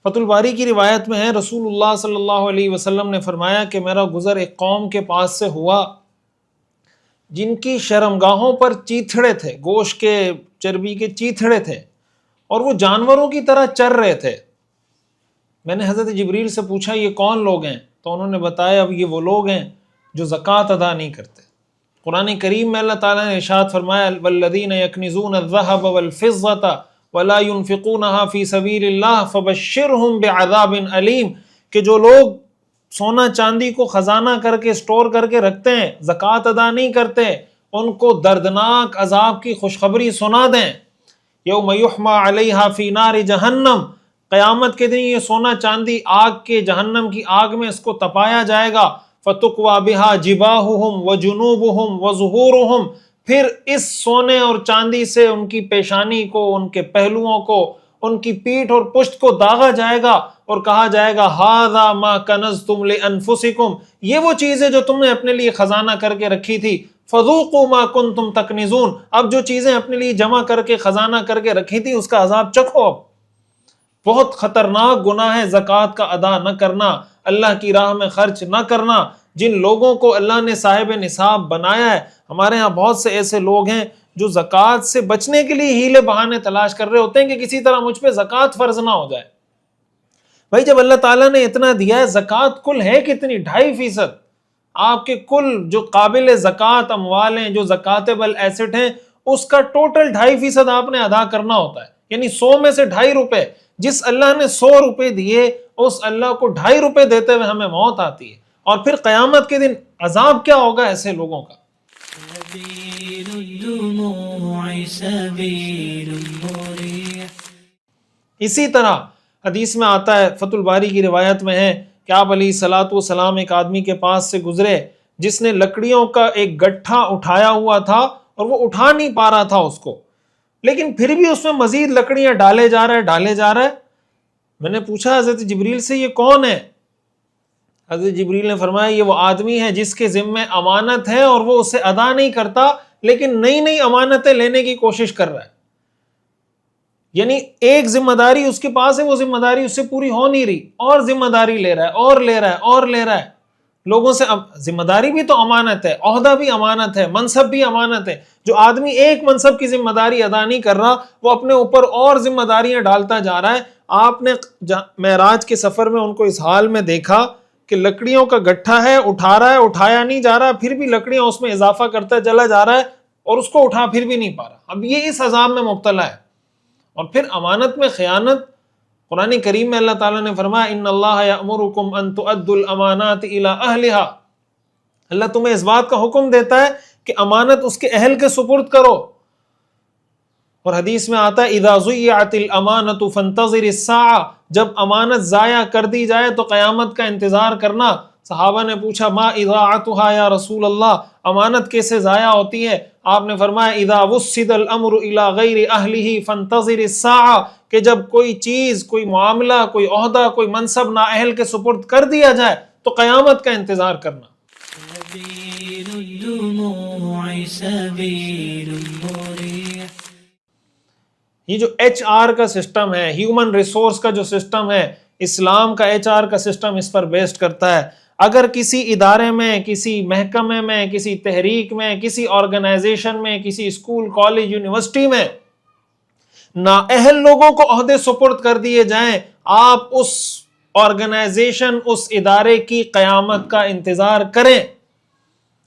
فتح الباری کی روایت میں ہے رسول اللہ صلی اللہ علیہ وسلم نے فرمایا کہ میرا گزر ایک قوم کے پاس سے ہوا جن کی شرمگاہوں پر چیتھڑے تھے، گوشت کے چربی کے چیتھڑے تھے، اور وہ جانوروں کی طرح چر رہے تھے. میں نے حضرت جبریل سے پوچھا یہ کون لوگ ہیں؟ تو انہوں نے بتایا اب یہ وہ لوگ ہیں جو زکوٰۃ ادا نہیں کرتے. قرآن کریم میں اللہ تعالیٰ نے ارشاد فرمایا والذین یکنزون الذهب والفضة ولا ينفقونها في سبیل اللہ فبشرهم بعذاب علیم، کہ جو لوگ سونا چاندی کو خزانہ کر کے اسٹور کر کے رکھتے ہیں، زکوٰۃ ادا نہیں کرتے، ان کو دردناک عذاب کی خوشخبری سنا دیں۔ یوم یحمى علیہا فی نار جہنم، قیامت کے دن یہ سونا چاندی آگ کے جہنم کی آگ میں اس کو تپایا جائے گا۔ فتقوی بہا جباہہم وجنوبہم وظہورہم، پھر اس سونے اور چاندی سے ان کی پیشانی کو، ان کے پہلوؤں کو، ان کی پیٹھ اور پشت کو داغا جائے گا اور کہا جائے گا ھذا ما کنزتم لانفسکم، یہ وہ چیزیں جو تم نے اپنے لیے خزانہ کر کے رکھی تھی، فذوقوا ما کنتم تکنزون، اب جو چیزیں اپنے لیے جمع کر کے خزانہ کر کے رکھی تھی اس کا عذاب چکھو۔ اب بہت خطرناک گناہ ہے زکوٰۃ کا ادا نہ کرنا، اللہ کی راہ میں خرچ نہ کرنا۔ جن لوگوں کو اللہ نے صاحب نصاب بنایا ہے، ہمارے ہاں بہت سے ایسے لوگ ہیں جو زکوٰۃ سے بچنے کے لیے ہیلے بہانے تلاش کر رہے ہوتے ہیں کہ کسی طرح مجھ پہ زکوٰۃ فرض نہ ہو جائے۔ بھائی جب اللہ تعالیٰ نے اتنا دیا ہے، زکوٰۃ کل ہے کتنی؟ 2.5%۔ آپ کے کل جو قابل زکوٰۃ اموال ہیں، جو زکوٰۃیبل ایسٹ ہیں، اس کا ٹوٹل 2.5% آپ نے ادا کرنا ہوتا ہے، یعنی 100 میں سے 2.5 روپے۔ جس اللہ نے 100 روپے دیے، اس اللہ کو 2.5 روپے دیتے ہوئے ہمیں موت آتی ہے، اور پھر قیامت کے دن عذاب کیا ہوگا ایسے لوگوں کا۔ سبيل الدموع سبيل مريح۔ اسی طرح حدیث میں آتا ہے، فتح الباری کی روایت میں ہے کہ آپ علیہ الصلوۃ والسلام ایک آدمی کے پاس سے گزرے جس نے لکڑیوں کا ایک گٹھا اٹھایا ہوا تھا اور وہ اٹھا نہیں پا رہا تھا اس کو، لیکن پھر بھی اس میں مزید لکڑیاں ڈالے جا رہا ہے۔ میں نے پوچھا حضرت جبریل سے، یہ کون ہے؟ حضرت جبریل نے فرمایا، یہ وہ آدمی ہے جس کے ذمہ امانت ہے اور وہ اسے ادا نہیں کرتا، لیکن نئی نئی امانتیں لینے کی کوشش کر رہا ہے۔ یعنی ایک ذمہ داری اس کے پاس ہے، وہ ذمہ داری اس سے پوری ہو نہیں رہی، اور ذمہ داری لے رہا ہے اور لے رہا ہے اور لے رہا ہے لوگوں سے۔ ذمہ داری بھی تو امانت ہے، عہدہ بھی امانت ہے، منصب بھی امانت ہے۔ جو آدمی ایک منصب کی ذمہ داری ادا نہیں کر رہا، وہ اپنے اوپر اور ذمہ داریاں ڈالتا جا رہا ہے۔ آپ نے معراج کے سفر میں ان کو اس حال میں دیکھا کہ لکڑیوں کا گٹھا ہے، اٹھا رہا ہے، اٹھایا نہیں جا رہا، پھر بھی لکڑیاں اس میں اضافہ کرتا چلا جا رہا ہے اور اس کو اٹھا پھر بھی نہیں پا رہا۔ اب یہ اس عذاب میں مبتلا ہے۔ اور پھر امانت میں خیانت، قرآن کریم میں اللہ تعالیٰ نے فرمایا ان اللہ یأمرکم ان تؤدوا الامانات الی اہلہا، اللہ تمہیں اس بات کا حکم دیتا ہے کہ امانت اس کے اہل کے سپرد کرو۔ اور حدیث میں آتا ہے اذا ضیعت الامانۃ فانتظر الساعہ، جب امانت ضائع کر دی جائے تو قیامت کا انتظار کرنا۔ صحابہ نے پوچھا ما اضاعتها یا رسول اللہ، امانت کیسے ضائع ہوتی ہے؟ آپ نے فرمایا اذا وسد الامر الى غیر اہلہ فانتظر الساعہ، کہ جب کوئی چیز، کوئی معاملہ، کوئی عہدہ، کوئی منصب نااہل کے سپرد کر دیا جائے تو قیامت کا انتظار کرنا۔ سبيل الدموع سبيل مريح۔ یہ جو ایچ آر کا سسٹم ہے، ہیومن ریسورس کا جو سسٹم ہے، اسلام کا ایچ آر کا سسٹم اس پر بیسڈ کرتا ہے۔ اگر کسی ادارے میں، کسی محکمے میں، کسی تحریک میں، کسی آرگنائزیشن میں، کسی اسکول، کالج، یونیورسٹی میں نااہل لوگوں کو عہدے سپرد کر دیے جائیں، آپ اس آرگنائزیشن، اس ادارے کی قیامت کا انتظار کریں۔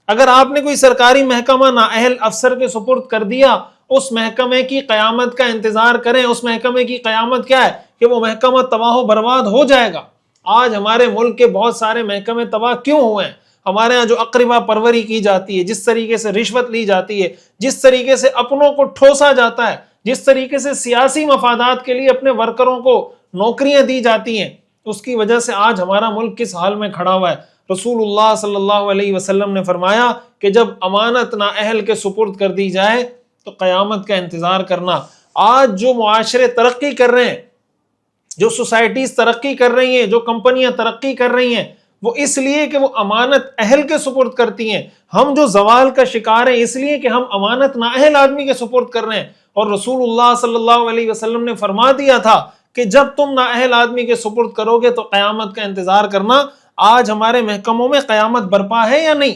اگر آپ نے کوئی سرکاری محکمہ نااہل افسر کے سپرد کر دیا، اس محکمے کی قیامت کا انتظار کریں۔ اس محکمے کی قیامت کیا ہے؟ کہ وہ محکمہ تباہ و برباد ہو جائے گا۔ آج ہمارے ملک کے بہت سارے محکمے تباہ کیوں ہوئے ہیں؟ ہمارے ہاں جو اقربا پروری کی جاتی ہے، جس طریقے سے رشوت لی جاتی ہے، جس طریقے سے اپنوں کو ٹھوسا جاتا ہے، جس طریقے سے سیاسی مفادات کے لیے اپنے ورکروں کو نوکریاں دی جاتی ہیں، اس کی وجہ سے آج ہمارا ملک کس حال میں کھڑا ہوا ہے۔ رسول اللہ صلی اللہ علیہ وسلم نے فرمایا کہ جب امانت نااہل کے سپرد کر دی جائے تو قیامت کا انتظار کرنا۔ آج جو معاشرے ترقی کر رہے ہیں، جو سوسائٹیز ترقی کر رہی ہیں، جو کمپنیاں ترقی کر رہی ہیں، وہ اس لیے کہ وہ امانت اہل کے سپرد کرتی ہیں۔ ہم جو زوال کا شکار ہیں اس لیے کہ ہم امانت نااہل آدمی کے سپرد کر رہے ہیں۔ اور رسول اللہ صلی اللہ علیہ وسلم نے فرما دیا تھا کہ جب تم نااہل آدمی کے سپرد کرو گے تو قیامت کا انتظار کرنا۔ آج ہمارے محکموں میں قیامت برپا ہے یا نہیں؟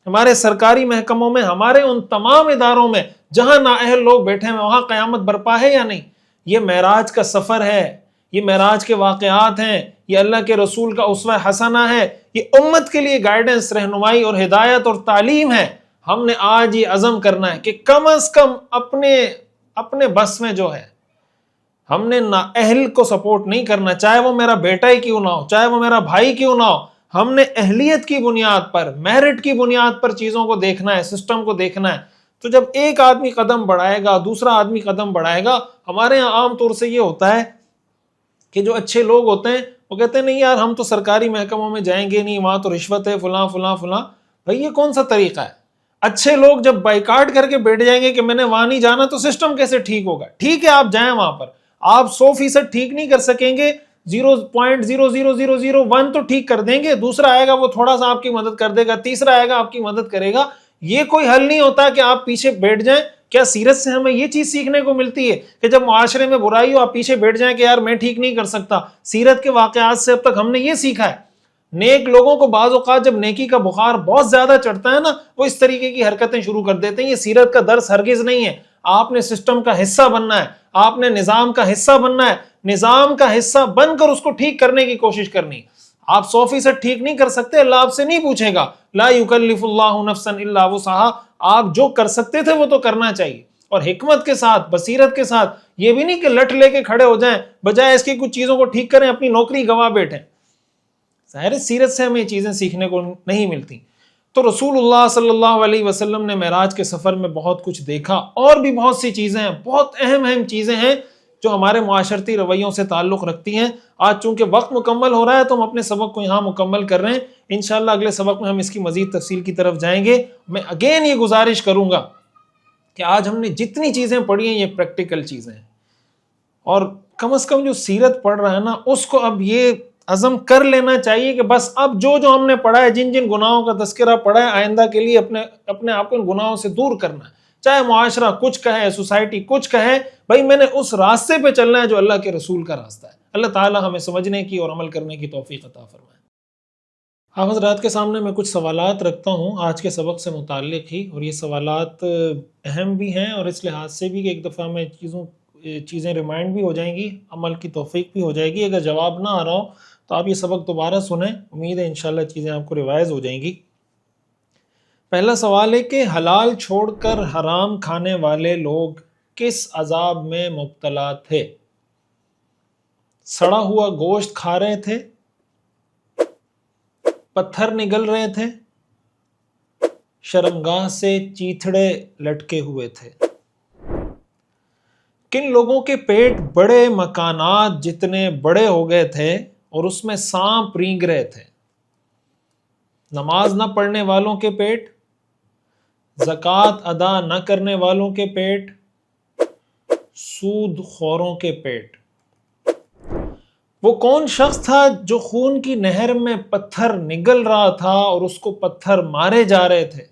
ہمارے سرکاری محکموں میں، ہمارے ان تمام اداروں میں جہاں نااہل لوگ بیٹھے ہیں، وہاں قیامت برپا ہے یا نہیں؟ یہ معراج کا سفر ہے، یہ معراج کے واقعات ہیں، یہ اللہ کے رسول کا اسوہ حسنہ ہے، یہ امت کے لیے گائیڈنس، رہنمائی اور ہدایت اور تعلیم ہے۔ ہم نے آج یہ عزم کرنا ہے کہ کم از کم اپنے بس میں جو ہے ہم نے نااہل کو سپورٹ نہیں کرنا، چاہے وہ میرا بیٹا ہی کیوں نہ ہو، چاہے وہ میرا بھائی کیوں نہ ہو. ہم نے اہلیت کی بنیاد پر، میرٹ کی بنیاد پر چیزوں کو دیکھنا ہے، سسٹم کو دیکھنا ہے. تو جب ایک آدمی قدم بڑھائے گا، دوسرا آدمی قدم بڑھائے گا. ہمارے یہاں عام طور سے یہ ہوتا ہے کہ جو اچھے لوگ ہوتے ہیں وہ کہتے ہیں نہیں یار ہم تو سرکاری محکموں میں جائیں گے نہیں، وہاں تو رشوت ہے، فلاں فلاں فلاں. بھائی یہ کون سا طریقہ ہے؟ اچھے لوگ جب بائیکاٹ کر کے بیٹھ جائیں گے کہ میں نے وہاں نہیں جانا، تو سسٹم کیسے ٹھیک ہوگا؟ ٹھیک ہے آپ جائیں وہاں پر، آپ 100% ٹھیک نہیں کر سکیں گے، 0.00001 تو ٹھیک کر دیں گے، دوسرا آئے گا وہ تھوڑا سا آپ کی مدد کر دے گا، تیسرا آئے گا آپ کی مدد کرے گا. یہ کوئی حل نہیں ہوتا کہ آپ پیچھے بیٹھ جائیں. کیا سیرت سے ہمیں یہ چیز سیکھنے کو ملتی ہے کہ جب معاشرے میں برائی ہو آپ پیچھے بیٹھ جائیں کہ یار میں ٹھیک نہیں کر سکتا؟ سیرت کے واقعات سے اب تک ہم نے یہ سیکھا ہے. نیک لوگوں کو بعض اوقات جب نیکی کا بخار بہت زیادہ چڑھتا ہے نا، وہ اس طریقے کی حرکتیں شروع کر دیتے ہیں. یہ سیرت کا درس ہرگز نہیں ہے. آپ نے سسٹم کا حصہ بننا ہے، آپ نے نظام کا حصہ بننا ہے، نظام کا حصہ بن کر اس کو ٹھیک کرنے کی کوشش کرنی. آپ 100% ٹھیک نہیں کر سکتے، اللہ آپ سے نہیں پوچھے گا. لا یکلف اللہ نفسا الا وسعہا. آپ جو کر سکتے تھے وہ تو کرنا چاہیے، اور حکمت کے ساتھ، بصیرت کے ساتھ. یہ بھی نہیں کہ لٹ لے کے کھڑے ہو جائیں، بجائے اس کی کچھ چیزوں کو ٹھیک کریں اپنی نوکری گنوا بیٹھیں. ظاہر سیرت سے ہمیں یہ چیزیں سیکھنے کو نہیں ملتی. تو رسول اللہ صلی اللہ علیہ وسلم نے معراج کے سفر میں بہت کچھ دیکھا، اور بھی بہت سی چیزیں ہیں، بہت اہم چیزیں ہیں جو ہمارے معاشرتی رویوں سے تعلق رکھتی ہیں. آج چونکہ وقت مکمل ہو رہا ہے تو ہم اپنے سبق کو یہاں مکمل کر رہے ہیں. انشاءاللہ اگلے سبق میں ہم اس کی مزید تفصیل کی طرف جائیں گے. میں اگین یہ گزارش کروں گا کہ آج ہم نے جتنی چیزیں پڑھی ہیں یہ پریکٹیکل چیزیں ہیں، اور کم از کم جو سیرت پڑھ رہا ہے نا اس کو اب یہ عزم کر لینا چاہیے کہ بس اب جو ہم نے پڑھا ہے، جن گناہوں کا تذکرہ پڑھا ہے، آئندہ کے لیے اپنے آپ کو ان گناہوں سے دور کرنا ہے. چاہے معاشرہ کچھ کہے، سوسائٹی کچھ کہے، بھائی میں نے اس راستے پہ چلنا ہے جو اللہ کے رسول کا راستہ ہے. اللہ تعالی ہمیں سمجھنے کی اور عمل کرنے کی توفیق عطا فرمائے. آپ حضرات کے سامنے میں کچھ سوالات رکھتا ہوں آج کے سبق سے متعلق ہی، اور یہ سوالات اہم بھی ہیں اور اس لحاظ سے بھی کہ ایک دفعہ میں چیزیں ریمائنڈ بھی ہو جائیں گی، عمل کی توفیق بھی ہو جائے گی. اگر جواب نہ آ رہا ہو تو آپ یہ سبق دوبارہ سنیں، امید ہے انشاءاللہ چیزیں آپ کو ریوائز ہو جائیں گی. پہلا سوال ہے کہ حلال چھوڑ کر حرام کھانے والے لوگ کس عذاب میں مبتلا تھے؟ سڑا ہوا گوشت کھا رہے تھے، پتھر نگل رہے تھے، شرمگاہ سے چیتھڑے لٹکے ہوئے تھے. کن لوگوں کے پیٹ بڑے مکانات جتنے بڑے ہو گئے تھے اور اس میں سانپ رینگ رہے تھے؟ نماز نہ پڑھنے والوں کے پیٹ، زکوٰۃ ادا نہ کرنے والوں کے پیٹ، سود خوروں کے پیٹ. وہ کون شخص تھا جو خون کی نہر میں پتھر نگل رہا تھا اور اس کو پتھر مارے جا رہے تھے؟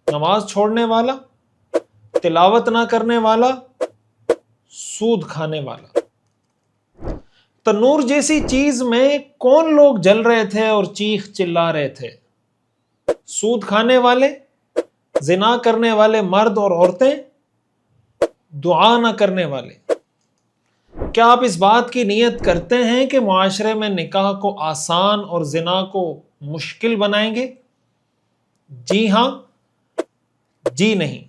نماز چھوڑنے والا، تلاوت نہ کرنے والا، سود کھانے والا. تنور جیسی چیز میں کون لوگ جل رہے تھے اور چیخ چلا رہے تھے؟ سود کھانے والے، زنا کرنے والے مرد اور عورتیں، دعا نہ کرنے والے. کیا آپ اس بات کی نیت کرتے ہیں کہ معاشرے میں نکاح کو آسان اور زنا کو مشکل بنائیں گے؟ جی ہاں، جی نہیں.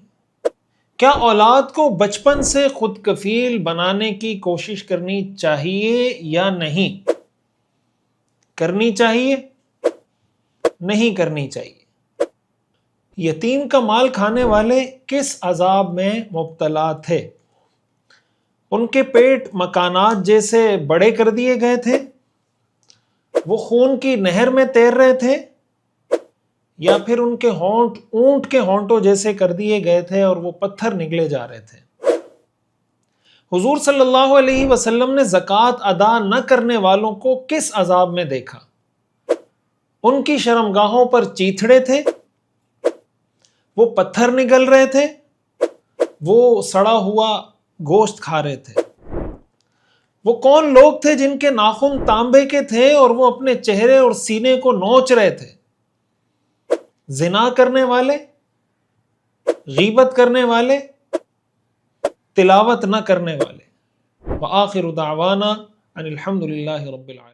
کیا اولاد کو بچپن سے خود کفیل بنانے کی کوشش کرنی چاہیے یا نہیں؟ کرنی چاہیے، نہیں کرنی چاہیے. یتیم کا مال کھانے والے کس عذاب میں مبتلا تھے؟ ان کے پیٹ مکانات جیسے بڑے کر دیے گئے تھے، وہ خون کی نہر میں تیر رہے تھے، یا پھر ان کے ہونٹ اونٹ کے ہونٹوں جیسے کر دیے گئے تھے اور وہ پتھر نگلے جا رہے تھے؟ حضور صلی اللہ علیہ وسلم نے زکوٰۃ ادا نہ کرنے والوں کو کس عذاب میں دیکھا؟ ان کی شرمگاہوں پر چیتھڑے تھے، وہ پتھر نگل رہے تھے، وہ سڑا ہوا گوشت کھا رہے تھے. وہ کون لوگ تھے جن کے ناخن تانبے کے تھے اور وہ اپنے چہرے اور سینے کو نوچ رہے تھے؟ زنا کرنے والے، غیبت کرنے والے، تلاوت نہ کرنے والے. وآخر دعوانا ان الحمد للہ رب العالمین.